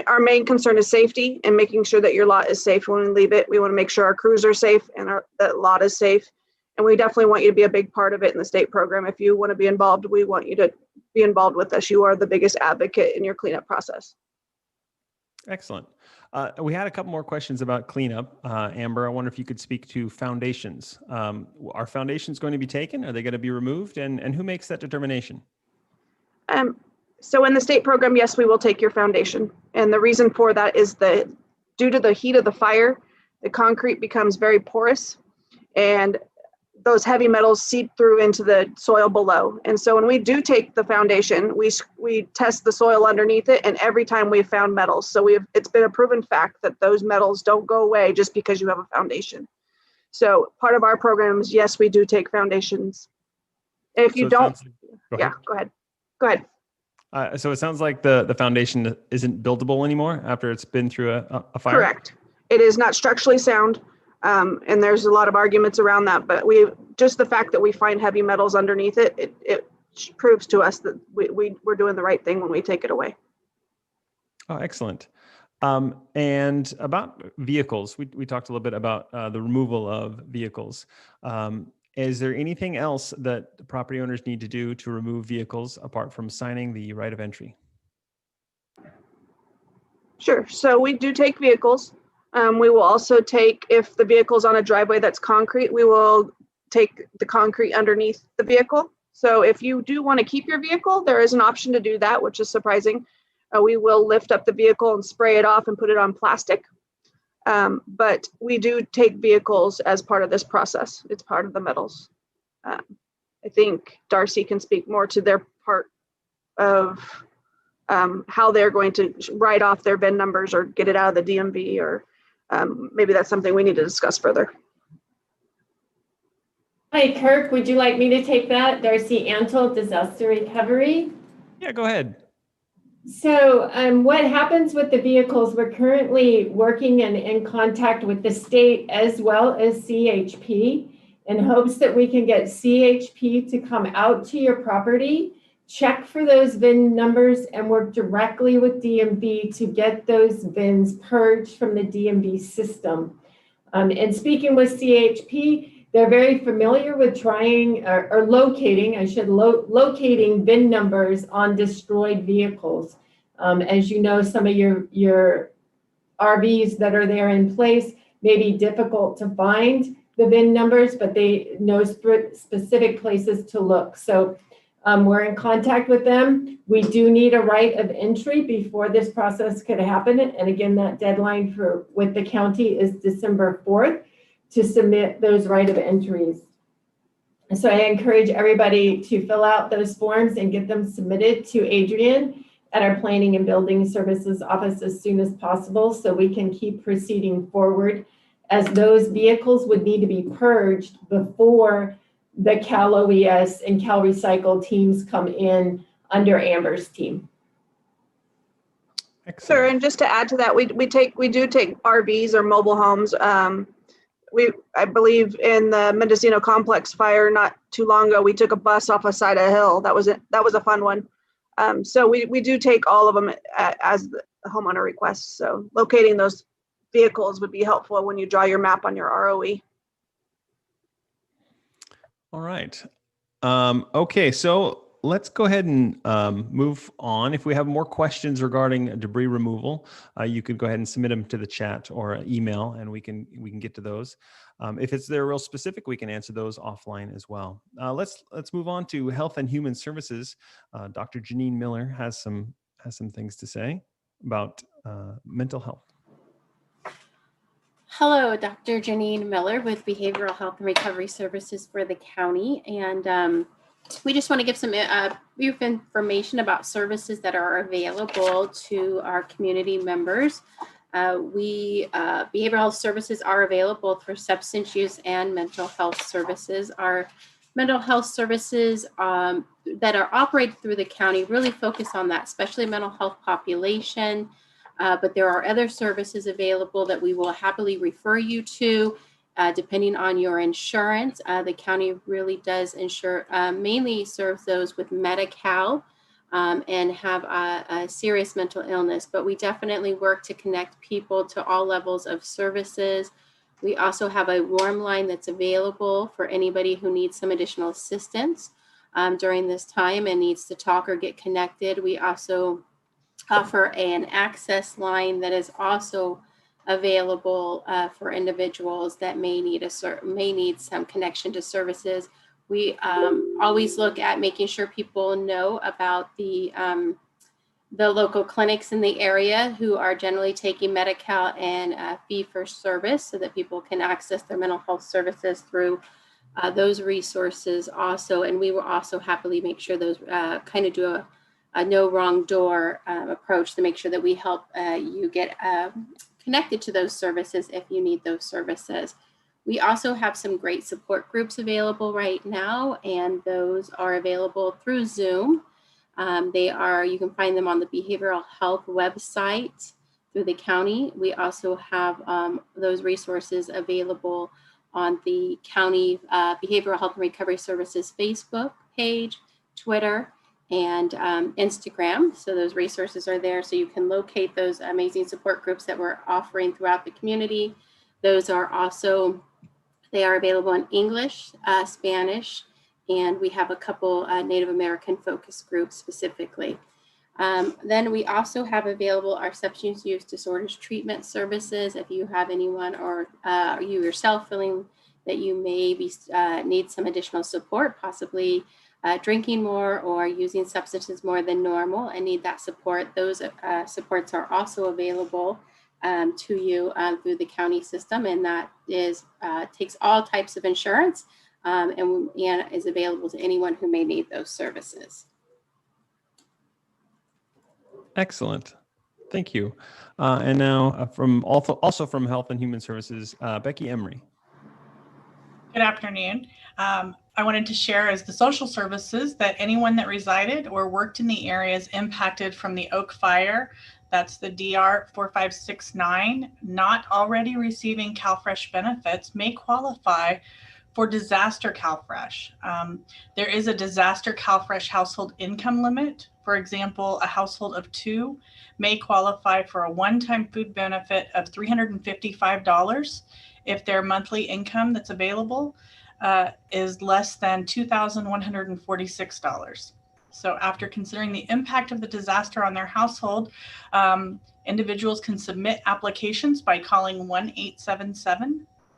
Our main concern is safety and making sure that your lot is safe when we leave it. We want to make sure our crews are safe and that lot is safe. And we definitely want you to be a big part of it in the state program. If you want to be involved, we want you to be involved with us. You are the biggest advocate in your cleanup process. Excellent. We had a couple more questions about cleanup. Amber, I wonder if you could speak to foundations. Are foundations going to be taken? Are they going to be removed? And who makes that determination? So in the state program, yes, we will take your foundation. And the reason for that is due to the heat of the fire, the concrete becomes very porous and those heavy metals seep through into the soil below. And so when we do take the foundation, we test the soil underneath it, and every time we've found metals. So it's been a proven fact that those metals don't go away just because you have a foundation. So part of our program is, yes, we do take foundations. If you don't, yeah, go ahead. Go ahead. So it sounds like the foundation isn't buildable anymore after it's been through a fire? Correct. It is not structurally sound. And there's a lot of arguments around that, but just the fact that we find heavy metals underneath it proves to us that we're doing the right thing when we take it away. Oh, excellent. And about vehicles, we talked a little bit about the removal of vehicles. Is there anything else that the property owners need to do to remove vehicles apart from signing the right of entry? Sure. So we do take vehicles. We will also take, if the vehicle's on a driveway that's concrete, we will take the concrete underneath the vehicle. So if you do want to keep your vehicle, there is an option to do that, which is surprising. We will lift up the vehicle and spray it off and put it on plastic. But we do take vehicles as part of this process. It's part of the metals. I think Darcy can speak more to their part of how they're going to write off their VIN numbers or get it out of the DMV, or maybe that's something we need to discuss further. Hi, Kirk. Would you like me to take that? Darcy Antle, Disaster Recovery. Yeah, go ahead. So what happens with the vehicles, we're currently working and in contact with the state as well as CHP in hopes that we can get CHP to come out to your property, check for those VIN numbers, and work directly with DMV to get those VINs purged from the DMV system. And speaking with CHP, they're very familiar with trying or locating, locating VIN numbers on destroyed vehicles. As you know, some of your RVs that are there in place may be difficult to find the VIN numbers, but they know specific places to look. So we're in contact with them. We do need a right of entry before this process could happen. And again, that deadline with the county is December 4th to submit those right of entries. So I encourage everybody to fill out those forms and get them submitted to Adrian at our Planning and Building Services office as soon as possible so we can keep proceeding forward, as those vehicles would need to be purged before the Cal OES and Cal Recycle teams come in under Amber's team. Excellent. Sure, and just to add to that, we do take RVs or mobile homes. I believe in the Mendocino Complex fire not too long ago, we took a bus off a side of a hill. That was a fun one. So we do take all of them as the homeowner requests. So locating those vehicles would be helpful when you draw your map on your ROE. All right. Okay, so let's go ahead and move on. If we have more questions regarding debris removal, you can go ahead and submit them to the chat or email, and we can get to those. If they're real specific, we can answer those offline as well. Let's move on to Health and Human Services. Dr. Janine Miller has some things to say about mental health. Hello, Dr. Janine Miller with Behavioral Health and Recovery Services for the county. And we just want to give some brief information about services that are available to our community members. Behavioral health services are available for substance use and mental health services. Our mental health services that are operated through the county really focus on that, especially mental health population. But there are other services available that we will happily refer you to, depending on your insurance. The county really does mainly serve those with Medi-Cal and have a serious mental illness. But we definitely work to connect people to all levels of services. We also have a warm line that's available for anybody who needs some additional assistance during this time and needs to talk or get connected. We also offer an access line that is also available for individuals that may need some connection to services. We always look at making sure people know about the local clinics in the area who are generally taking Medi-Cal and fee-for-service, so that people can access their mental health services through those resources also. And we will also happily make sure those kind of do a no wrong door approach to make sure that we help you get connected to those services if you need those services. We also have some great support groups available right now, and those are available through Zoom. You can find them on the behavioral health website through the county. We also have those resources available on the county Behavioral Health and Recovery Services Facebook page, Twitter, and Instagram. So those resources are there, so you can locate those amazing support groups that we're offering throughout the community. Those are also, they are available in English, Spanish, and we have a couple Native American focus groups specifically. Then we also have available our substance use disorders treatment services. If you have anyone or you yourself feeling that you may need some additional support, possibly drinking more or using substances more than normal and need that support, those supports are also available to you through the county system, and that takes all types of insurance and is available to anyone who may need those services. Excellent. Thank you. And now also from Health and Human Services, Becky Emery. Good afternoon. I wanted to share as the social services that anyone that resided or worked in the areas impacted from the Oak Fire, that's the DR 4569, not already receiving CalFresh benefits may qualify for disaster CalFresh. There is a disaster CalFresh household income limit. For example, a household of 2 may qualify for a one-time food benefit of $355 if their monthly income that's available is less than $2,146. So after considering the impact of the disaster on their household, individuals can submit applications by calling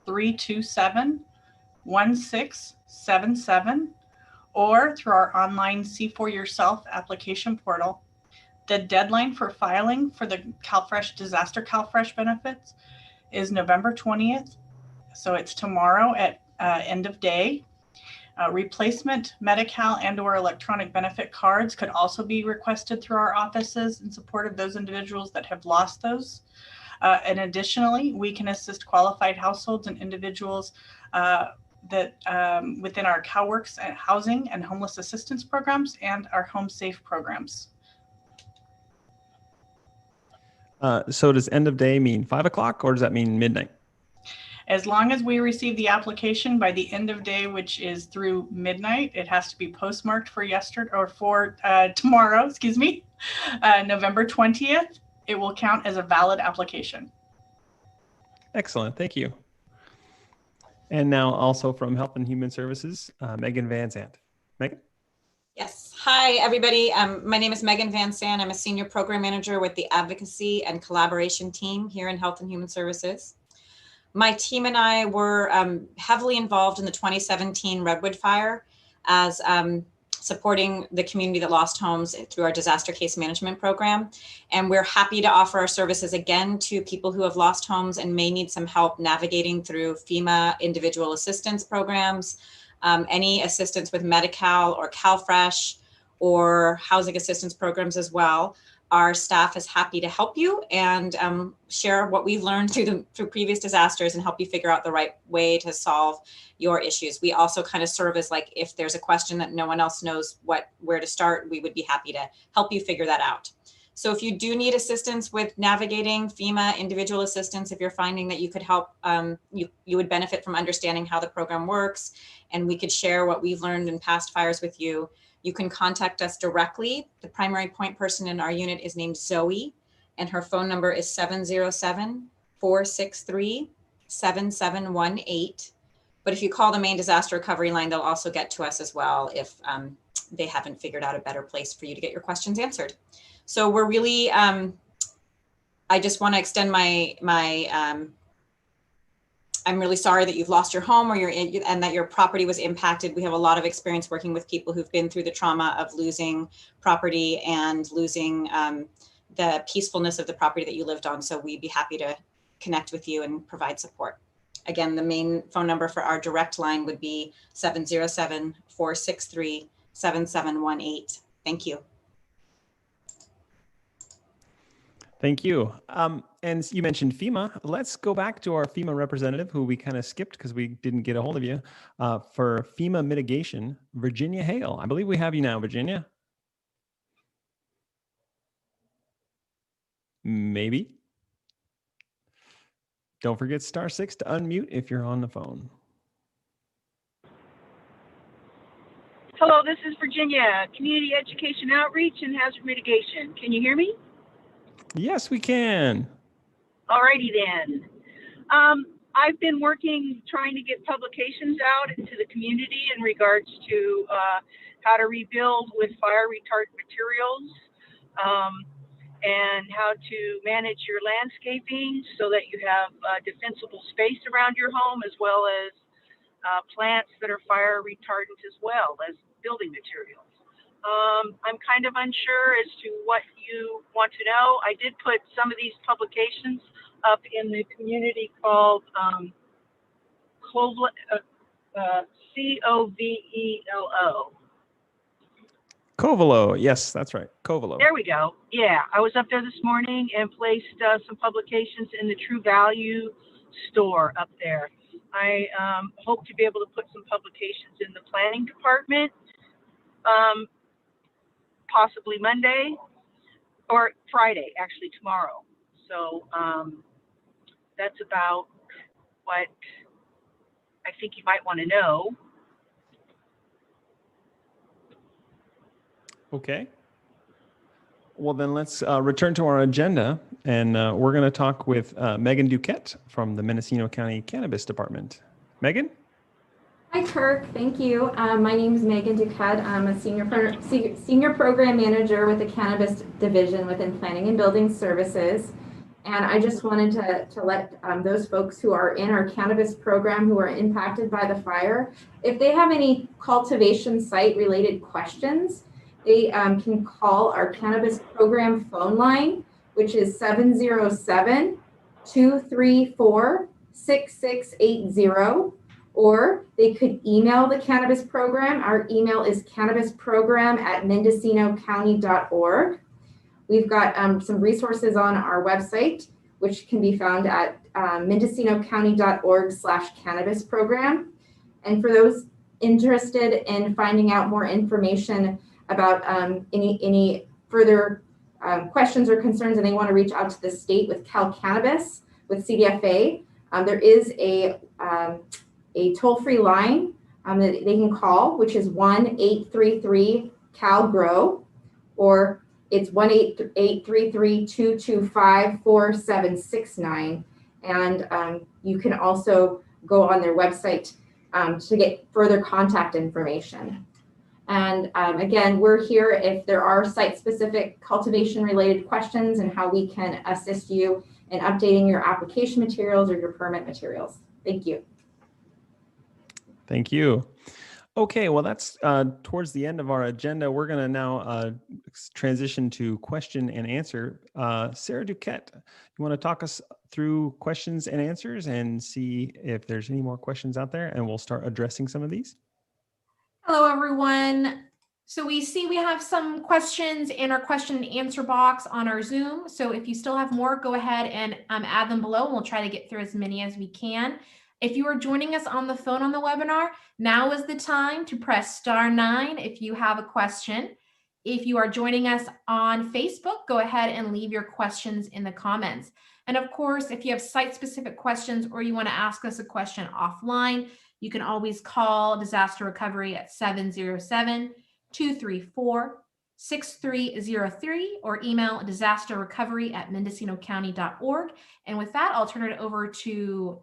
1-877-327-1677 or through our online See For Yourself application portal. The deadline for filing for the CalFresh Disaster CalFresh benefits is November 20th. So it's tomorrow at end of day. Replacement Medi-Cal and/or electronic benefit cards could also be requested through our offices in support of those individuals that have lost those. And additionally, we can assist qualified households and individuals that within our CalWorks housing and homeless assistance programs and our Home Safe programs. So does end of day mean 5 o'clock or does that mean midnight? As long as we receive the application by the end of day, which is through midnight, it has to be postmarked for yesterday or for tomorrow, excuse me, November 20th. It will count as a valid application. Excellent, thank you. And now also from Health and Human Services, Megan Van Zandt. Megan? Yes. Hi, everybody. My name is Megan Van Zandt. I'm a senior program manager with the advocacy and collaboration team here in Health and Human Services. My team and I were heavily involved in the 2017 Redwood Fire as supporting the community that lost homes through our disaster case management program. And we're happy to offer our services again to people who have lost homes and may need some help navigating through FEMA individual assistance programs, any assistance with Medi-Cal or CalFresh or housing assistance programs as well. Our staff is happy to help you and share what we've learned through previous disasters and help you figure out the right way to solve your issues. We also kind of serve as like, if there's a question that no one else knows where to start, we would be happy to help you figure that out. So if you do need assistance with navigating FEMA individual assistance, if you're finding that you could help, you would benefit from understanding how the program works, and we could share what we've learned in past fires with you, you can contact us directly. The primary point person in our unit is named Zoe, and her phone number is 707-463-7718. But if you call the main disaster recovery line, they'll also get to us as well if they haven't figured out a better place for you to get your questions answered. So we're really, I just want to extend I'm really sorry that you've lost your home and that your property was impacted. We have a lot of experience working with people who've been through the trauma of losing property and losing the peacefulness of the property that you lived on. So we'd be happy to connect with you and provide support. Again, the main phone number for our direct line would be 707-463-7718. Thank you. Thank you. And you mentioned FEMA. Let's go back to our FEMA representative, who we kind of skipped because we didn't get a hold of you, for FEMA Mitigation, Virginia Hale. I believe we have you now, Virginia. Maybe. Don't forget *6 to unmute if you're on the phone. Hello, this is Virginia, Community Education Outreach and Hazard Mitigation. Can you hear me? Yes, we can. Alrighty then. I've been working trying to get publications out into the community in regards to how to rebuild with fire retardant materials and how to manage your landscaping so that you have defensible space around your home, as well as plants that are fire retardant as well as building materials. I'm kind of unsure as to what you want to know. I did put some of these publications up in the community called C-O-V-E-L-O. Covelo. Yes, that's right. Covelo. There we go. Yeah, I was up there this morning and placed some publications in the True Value store up there. I hope to be able to put some publications in the planning department, possibly Monday or Friday, actually tomorrow. So that's about what I think you might want to know. Okay. Well, then let's return to our agenda, and we're going to talk with Megan Duquette from the Mendocino County Cannabis Department. Megan? Hi, Kirk. Thank you. My name is Megan Duquette. I'm a senior program manager with the Cannabis Division within Planning and Building Services. And I just wanted to let those folks who are in our cannabis program who are impacted by the fire, if they have any cultivation site related questions, they can call our cannabis program phone line, which is 707-234-6680. Or they could email the cannabis program. Our email is cannabisprogram@mendocinocounty.org. We've got some resources on our website, which can be found at mendocinocounty.org/cannabis program. And for those interested in finding out more information about any further questions or concerns, and they want to reach out to the state with Cannabis, with CDFA, there is a toll-free line that they can call, which is 1-833-CAL-GROW, or it's 1-833-225-4769. And you can also go on their website to get further contact information. And again, we're here if there are site-specific cultivation-related questions and how we can assist you in updating your application materials or your permit materials. Thank you. Thank you. Okay, well, that's towards the end of our agenda. We're going to now transition to question and answer. Sarah Duquette, you want to talk us through questions and answers and see if there's any more questions out there, and we'll start addressing some of these. Hello, everyone. So we see we have some questions in our question and answer box on our Zoom. So if you still have more, go ahead and add them below, and we'll try to get through as many as we can. If you are joining us on the phone on the webinar, now is the time to press *9 if you have a question. If you are joining us on Facebook, go ahead and leave your questions in the comments. And of course, if you have site-specific questions or you want to ask us a question offline, you can always call Disaster Recovery at 707-234-6303 or email disasterrecovery@mendocinocounty.org. And with that, I'll turn it over to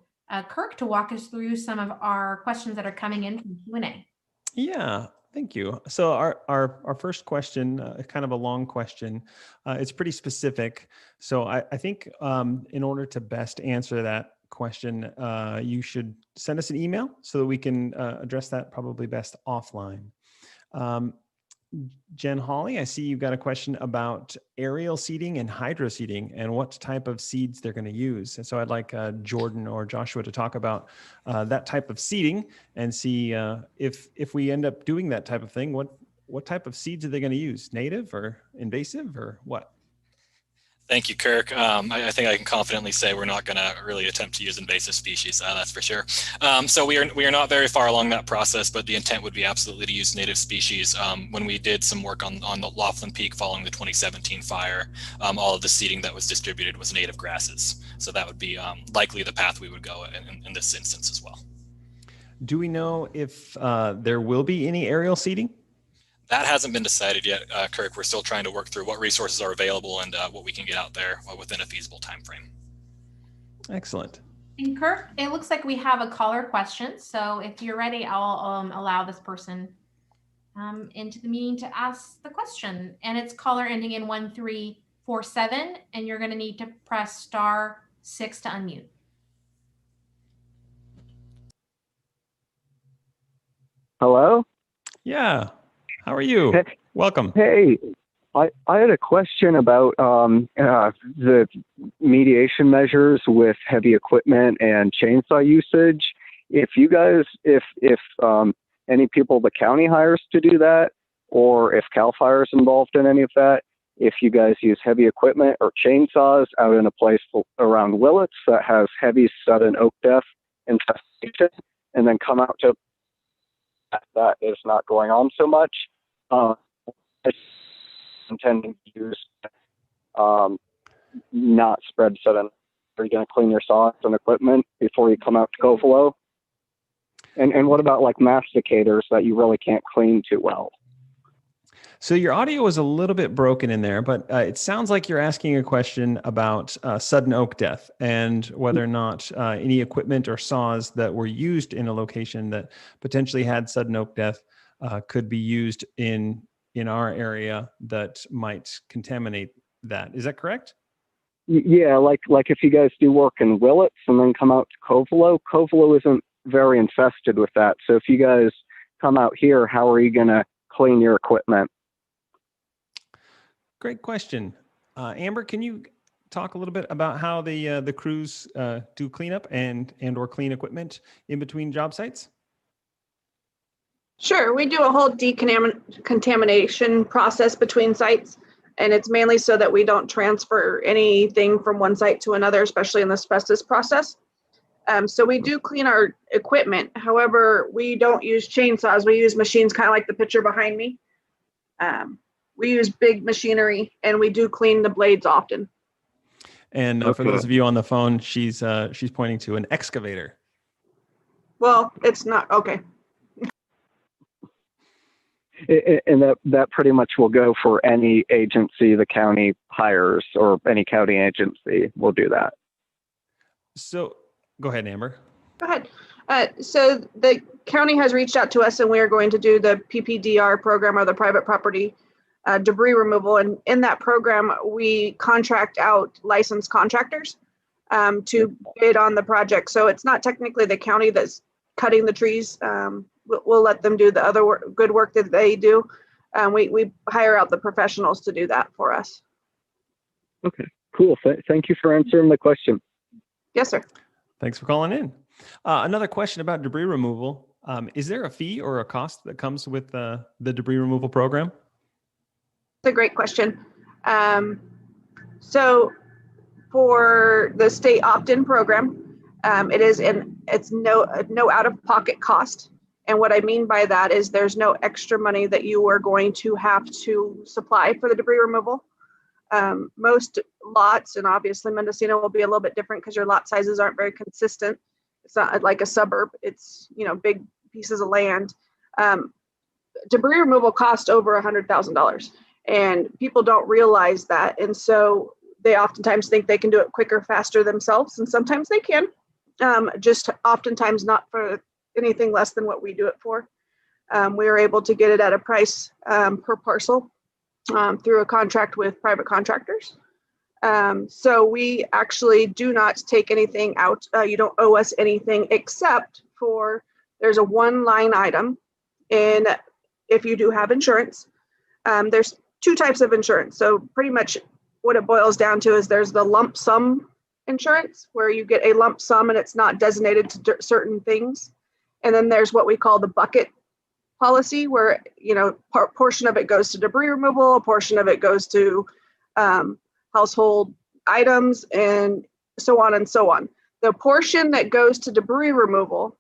Kirk to walk us through some of our questions that are coming in from Q&A. Yeah, thank you. So our first question, kind of a long question, it's pretty specific. So I think in order to best answer that question, you should send us an email so that we can address that probably best offline. Jen Hawley, I see you've got a question about aerial seeding and hydro seeding and what type of seeds they're going to use. And so I'd like Jordan or Joshua to talk about that type of seeding and see if we end up doing that type of thing, what type of seeds are they going to use? Native or invasive or what? Thank you, Kirk. I think I can confidently say we're not going to really attempt to use invasive species, that's for sure. So we are not very far along that process, but the intent would be absolutely to use native species. When we did some work on the Laughlin Peak following the 2017 fire, all of the seeding that was distributed was native grasses. So that would be likely the path we would go in this instance as well. Do we know if there will be any aerial seeding? That hasn't been decided yet, Kirk. We're still trying to work through what resources are available and what we can get out there within a feasible time frame. Excellent. And Kirk, it looks like we have a caller question. So if you're ready, I'll allow this person into the meeting to ask the question. And it's caller ending in 1347, and you're going to need to press *6 to unmute. Hello? Yeah. How are you? Hey, welcome. Hey, I had a question about the mediation measures with heavy equipment and chainsaw usage. If you guys, if any people the county hires to do that, or if CAL FIRE is involved in any of that, if you guys use heavy equipment or chainsaws out in a place around Willits that has heavy sudden oak death infestation, and then come out to that is not going on so much. Intending to use not spread sediment. Are you going to clean your saws and equipment before you come out to Covelo? And what about like masticators that you really can't clean too well? So your audio was a little bit broken in there, but it sounds like you're asking a question about sudden oak death and whether or not any equipment or saws that were used in a location that potentially had sudden oak death could be used in our area that might contaminate that. Is that correct? Yeah, like if you guys do work in Willits and then come out to Covelo isn't very infested with that. So if you guys come out here, how are you going to clean your equipment? Great question. Amber, can you talk a little bit about how the crews do cleanup and or clean equipment in between job sites? Sure, we do a whole decontamination process between sites, and it's mainly so that we don't transfer anything from one site to another, especially in the asbestos process. So we do clean our equipment. However, we don't use chainsaws. We use machines kind of like the picture behind me. We use big machinery, and we do clean the blades often. And for those of you on the phone, she's pointing to an excavator. Well, it's not, okay. And that pretty much will go for any agency the county hires, or any county agency will do that. So go ahead, Amber. Go ahead. So the county has reached out to us, and we are going to do the PPDR program, or the private property debris removal. And in that program, we contract out licensed contractors to bid on the project. So it's not technically the county that's cutting the trees. We'll let them do the other good work that they do. We hire out the professionals to do that for us. Okay, cool. Thank you for answering the question. Yes, sir. Thanks for calling in. Another question about debris removal. Is there a fee or a cost that comes with the debris removal program? That's a great question. So for the state opt-in program, it's no out-of-pocket cost. And what I mean by that is there's no extra money that you are going to have to supply for the debris removal. Most lots, and obviously Mendocino will be a little bit different because your lot sizes aren't very consistent. It's not like a suburb. It's, big pieces of land. Debris removal costs over $100,000, and people don't realize that. And so they oftentimes think they can do it quicker, faster themselves, and sometimes they can. Just oftentimes not for anything less than what we do it for. We are able to get it at a price per parcel through a contract with private contractors. So we actually do not take anything out. You don't owe us anything except for there's a one line item. And if you do have insurance, there's two types of insurance. So pretty much what it boils down to is there's the lump sum insurance where you get a lump sum and it's not designated to certain things. And then there's what we call the bucket policy where, portion of it goes to debris removal, a portion of it goes to household items, and so on and so on. The portion that goes to debris removal,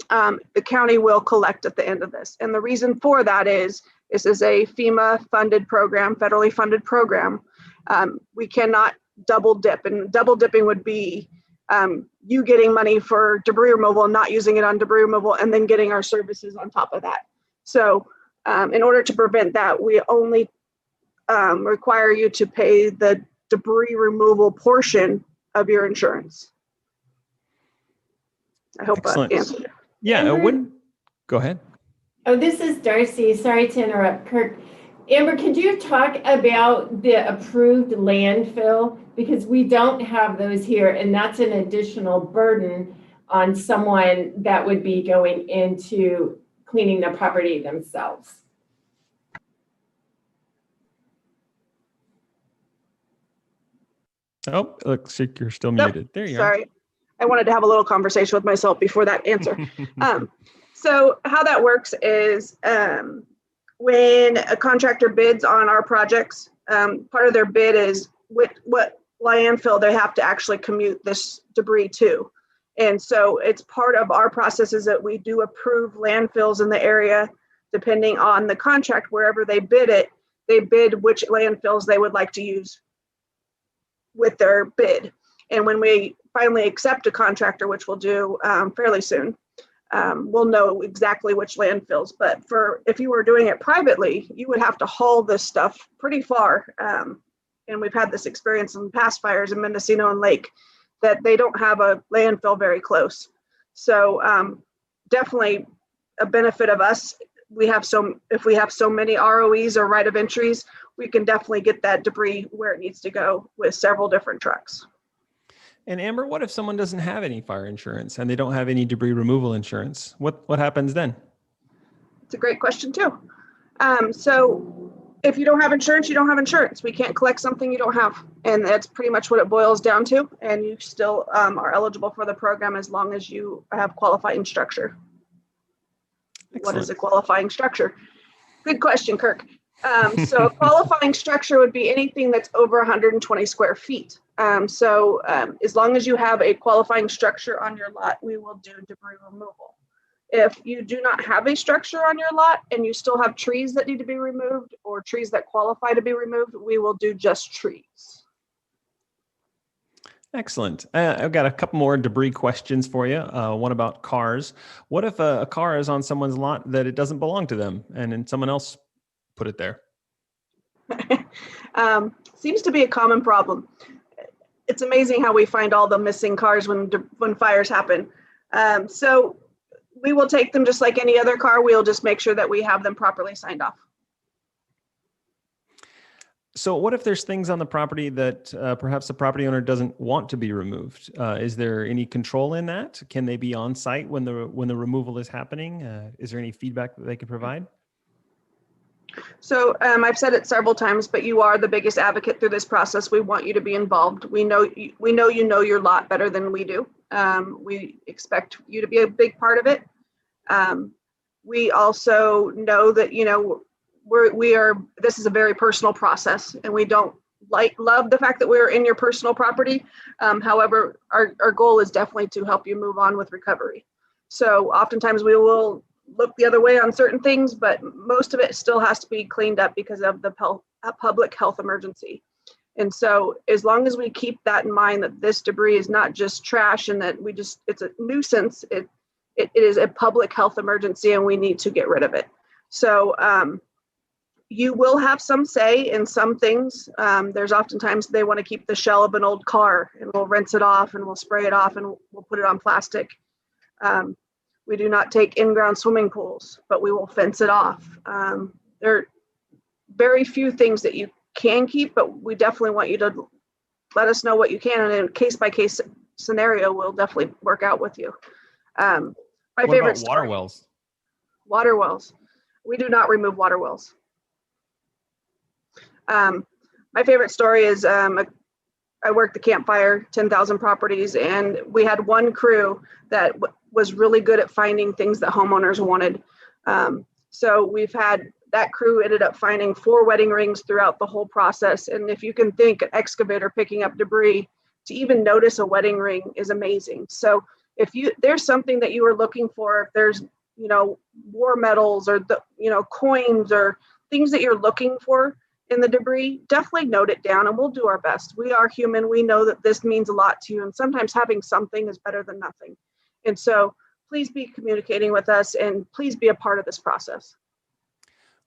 the county will collect at the end of this. And the reason for that is this is a FEMA funded program, federally funded program. We cannot double dip, and double dipping would be you getting money for debris removal and not using it on debris removal and then getting our services on top of that. So in order to prevent that, we only require you to pay the debris removal portion of your insurance. I hope that answered it. Yeah, go ahead. Oh, this is Darcy. Sorry to interrupt, Kirk. Amber, could you talk about the approved landfill? Because we don't have those here, and that's an additional burden on someone that would be going into cleaning the property themselves. Oh, looks like you're still muted. There you are. Sorry. I wanted to have a little conversation with myself before that answer. So how that works is when a contractor bids on our projects, part of their bid is what landfill they have to actually commute this debris to. And so it's part of our processes that we do approve landfills in the area, depending on the contract, wherever they bid it, they bid which landfills they would like to use with their bid. And when we finally accept a contractor, which we'll do fairly soon, we'll know exactly which landfills. But if you were doing it privately, you would have to haul this stuff pretty far. And we've had this experience in past fires in Mendocino and Lake, that they don't have a landfill very close. So definitely a benefit of us. If we have so many ROEs or right of entries, we can definitely get that debris where it needs to go with several different trucks. And Amber, what if someone doesn't have any fire insurance and they don't have any debris removal insurance? What happens then? It's a great question too. So if you don't have insurance, you don't have insurance. We can't collect something you don't have. And that's pretty much what it boils down to. And you still are eligible for the program as long as you have qualifying structure. Excellent. What is a qualifying structure? Good question, Kirk. So a qualifying structure would be anything that's over 120 square feet. So as long as you have a qualifying structure on your lot, we will do debris removal. If you do not have a structure on your lot and you still have trees that need to be removed or trees that qualify to be removed, we will do just trees. Excellent. I've got a couple more debris questions for you. One about cars. What if a car is on someone's lot that it doesn't belong to them and then someone else put it there? Seems to be a common problem. It's amazing how we find all the missing cars when fires happen. So we will take them just like any other car. We'll just make sure that we have them properly signed off. So what if there's things on the property that perhaps the property owner doesn't want to be removed? Is there any control in that? Can they be on site when the removal is happening? Is there any feedback that they can provide? So I've said it several times, but you are the biggest advocate through this process. We want you to be involved. We know you know your lot better than we do. We expect you to be a big part of it. We also know that, this is a very personal process, and we don't love the fact that we're in your personal property. However, our goal is definitely to help you move on with recovery. So oftentimes we will look the other way on certain things, but most of it still has to be cleaned up because of the public health emergency. And so as long as we keep that in mind, that this debris is not just trash and that it's a nuisance, it is a public health emergency and we need to get rid of it. So you will have some say in some things. There's oftentimes they want to keep the shell of an old car, and we'll rinse it off and we'll spray it off and we'll put it on plastic. We do not take in-ground swimming pools, but we will fence it off. There are very few things that you can keep, but we definitely want you to let us know what you can, and in a case-by-case scenario, we'll definitely work out with you. My favorite about water wells? Water wells. We do not remove water wells. My favorite story is I worked the campfire, 10,000 properties, and we had one crew that was really good at finding things that homeowners wanted. So we've had that crew ended up finding 4 wedding rings throughout the whole process. And if you can think an excavator picking up debris, to even notice a wedding ring is amazing. So if there's something that you are looking for, if there's, war medals or coins or things that you're looking for in the debris, definitely note it down and we'll do our best. We are human. We know that this means a lot to you, and sometimes having something is better than nothing. And so please be communicating with us and please be a part of this process.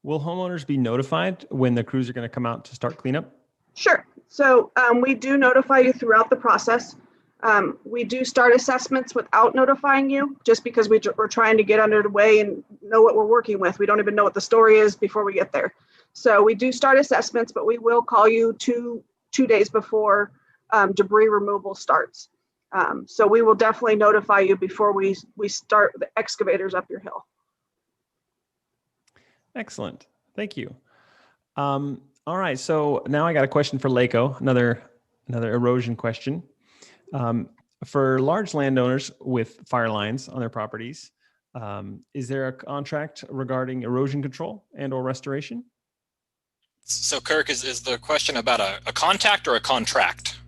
Will homeowners be notified when the crews are going to come out to start cleanup? Sure. So we do notify you throughout the process. We do start assessments without notifying you, just because we're trying to get under the way and know what we're working with. We don't even know what the story is before we get there. So we do start assessments, but we will call you two days before debris removal starts. So we will definitely notify you before we start the excavators up your hill. Excellent. Thank you. All right. So now I got a question for LACO, another erosion question. For large landowners with fire lines on their properties, is there a contract regarding erosion control and or restoration? So Kirk, is the question about a contact or a contract?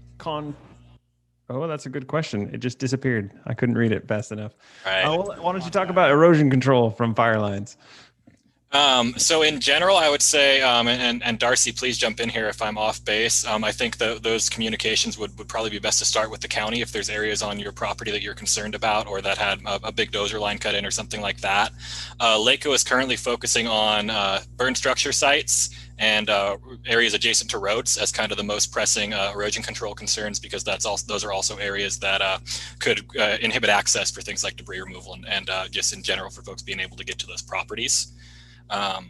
Oh, that's a good question. It just disappeared. I couldn't read it fast enough. Right. Well, why don't you talk about erosion control from fire lines? So in general, I would say, and Darcy, please jump in here if I'm off base. I think those communications would probably be best to start with the county if there's areas on your property that you're concerned about or that had a big dozer line cut in or something like that. LACO is currently focusing on burn structure sites and areas adjacent to roads as kind of the most pressing erosion control concerns, because those are also areas that could inhibit access for things like debris removal and just in general for folks being able to get to those properties.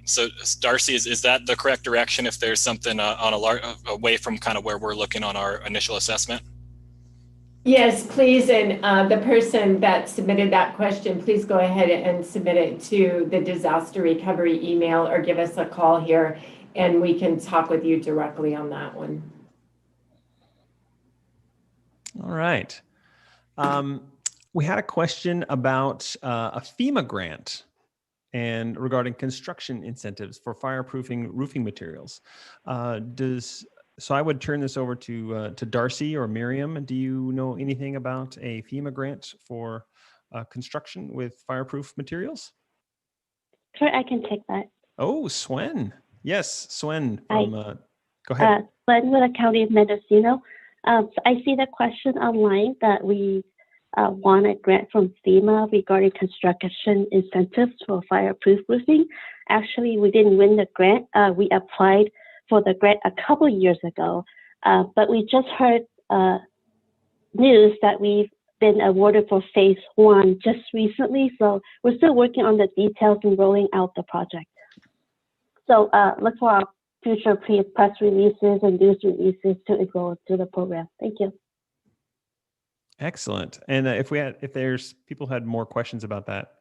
So Darcy, is that the correct direction if there's something away from kind of where we're looking on our initial assessment? Yes, please. And the person that submitted that question, please go ahead and submit it to the disaster recovery email or give us a call here and we can talk with you directly on that one. All right. We had a question about a FEMA grant and regarding construction incentives for fireproofing roofing materials. So I would turn this over to Darcy or Miriam. Do you know anything about a FEMA grant for construction with fireproof materials? Sure, I can take that. Oh, Swen. Yes, Swen from, go ahead. Swen with the County of Mendocino. So I see the question online that we want a grant from FEMA regarding construction incentives for fireproof roofing. Actually, we didn't win the grant. We applied for the grant a couple years ago, but we just heard news that we've been awarded for phase 1 just recently. So we're still working on the details and rolling out the project. So look for our future press releases and news releases to enroll to the program. Thank you. Excellent. And if there's people had more questions about that,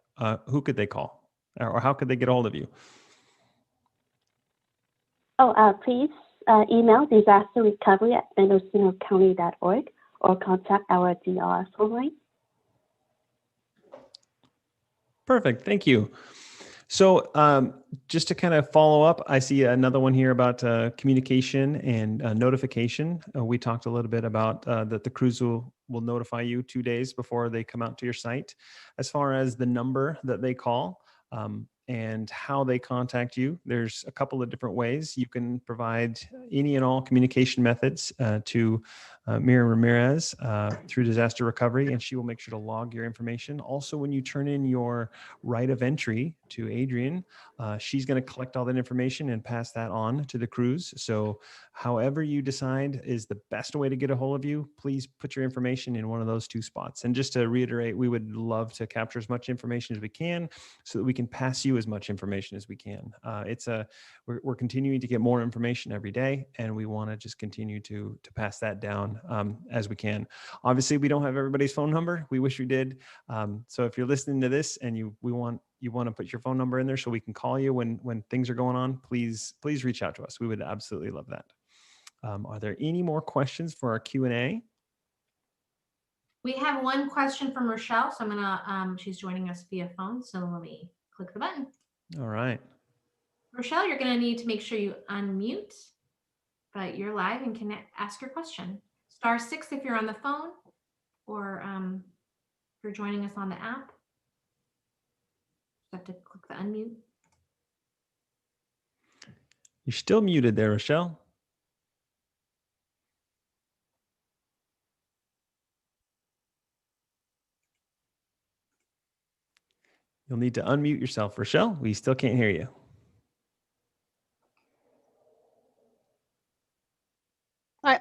who could they call, or how could they get a hold of you? Please email disasterrecovery@mendocinocounty.org or contact our DR phone line. Perfect. Thank you. So just to kind of follow up, I see another one here about communication and notification. We talked a little bit about that the crews will notify you 2 days before they come out to your site. As far as the number that they call and how they contact you, there's a couple of different ways. You can provide any and all communication methods to Miriam Ramirez through disaster recovery, and she will make sure to log your information. Also, when you turn in your right of entry to Adrian, she's going to collect all that information and pass that on to the crews. So however you decide is the best way to get a hold of you, please put your information in one of those two spots. And just to reiterate, we would love to capture as much information as we can so that we can pass you as much information as we can. We're continuing to get more information every day, and we want to just continue to pass that down as we can. Obviously, we don't have everybody's phone number. We wish we did. So if you're listening to this and you want to put your phone number in there so we can call you when things are going on, please reach out to us. We would absolutely love that. Are there any more questions for our Q&A? We have one question from Rochelle, so I'm gonna she's joining us via phone, so let me click the button. All right. Rochelle, you're gonna need to make sure you unmute, but you're live and can ask your question. *6 if you're on the phone, or if you're joining us on the app. Just have to click the unmute. You're still muted there, Rochelle. You'll need to unmute yourself, Rochelle. We still can't hear you.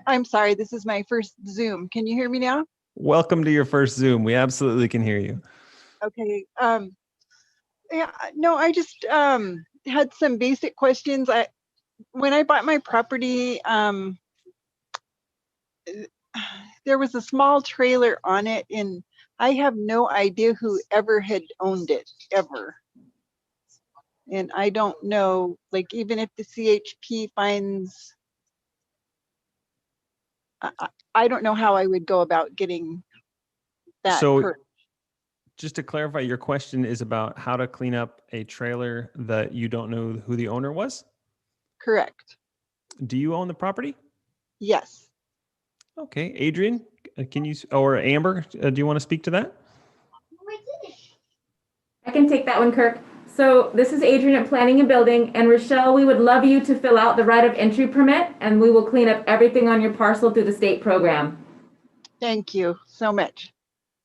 I'm sorry, this is my first Zoom. Can you hear me now? Welcome to your first Zoom. We absolutely can hear you. Okay. Yeah, no, I just had some basic questions. When I bought my property, there was a small trailer on it, and I have no idea who ever had owned it, ever. And I don't know, like, even if the CHP finds, I don't know how I would go about getting that. So just to clarify, your question is about how to clean up a trailer that you don't know who the owner was? Correct. Do you own the property? Yes. Okay, Adrian, can you, or Amber, do you want to speak to that? I can take that one, Kirk. So this is Adrian at Planning and Building, and Rochelle, we would love you to fill out the right of entry permit, and we will clean up everything on your parcel through the state program. Thank you so much.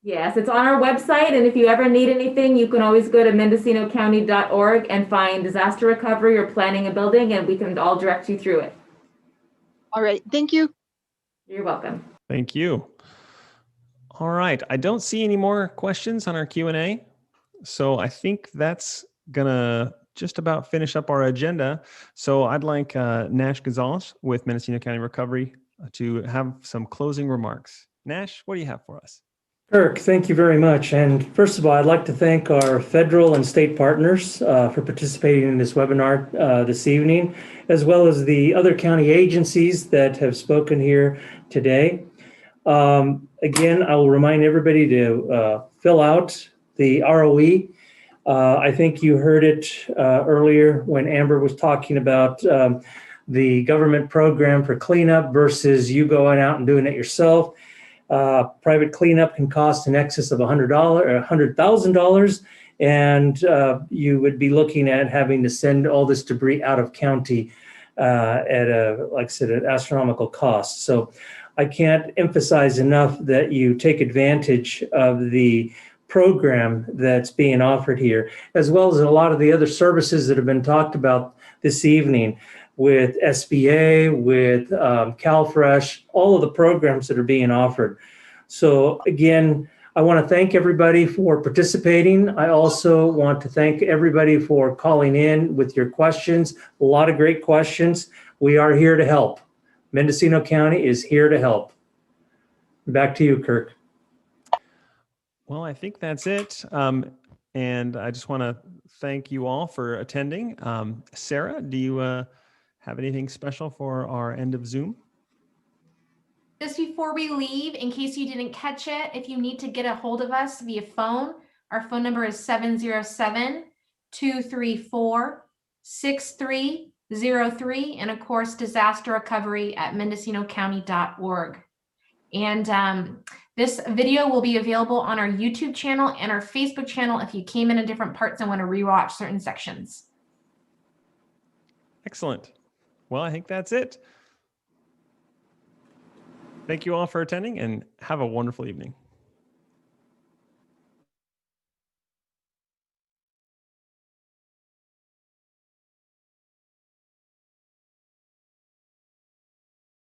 Yes, it's on our website, and if you ever need anything, you can always go to mendocinocounty.org and find disaster recovery or planning and building, and we can all direct you through it. All right, thank you. You're welcome. Thank you. All right, I don't see any more questions on our Q&A. So I think that's gonna just about finish up our agenda. So I'd like Nash Gonzalez with Mendocino County Recovery to have some closing remarks. Nash, what do you have for us? Kirk, thank you very much. And first of all, I'd like to thank our federal and state partners for participating in this webinar this evening, as well as the other county agencies that have spoken here today. Again, I will remind everybody to fill out the ROE. I think you heard it earlier when Amber was talking about the government program for cleanup versus you going out and doing it yourself. Private cleanup can cost in excess of $100 or $100,000, and you would be looking at having to send all this debris out of county at a, like I said, an astronomical cost. So I can't emphasize enough that you take advantage of the program that's being offered here, as well as a lot of the other services that have been talked about this evening with SBA, with CalFresh, all of the programs that are being offered. So again, I want to thank everybody for participating. I also want to thank everybody for calling in with your questions. A lot of great questions. We are here to help. Mendocino County is here to help. Back to you, Kirk. Well, I think that's it. And I just want to thank you all for attending. Sarah, do you have anything special for our end of Zoom? Just before we leave, in case you didn't catch it, if you need to get a hold of us via phone, our phone number is 707-234-6303, and of course, disaster recovery at mendocinocounty.org. And this video will be available on our YouTube channel and our Facebook channel if you came in at different parts and want to rewatch certain sections. Excellent. Well, I think that's it. Thank you all for attending and have a wonderful evening.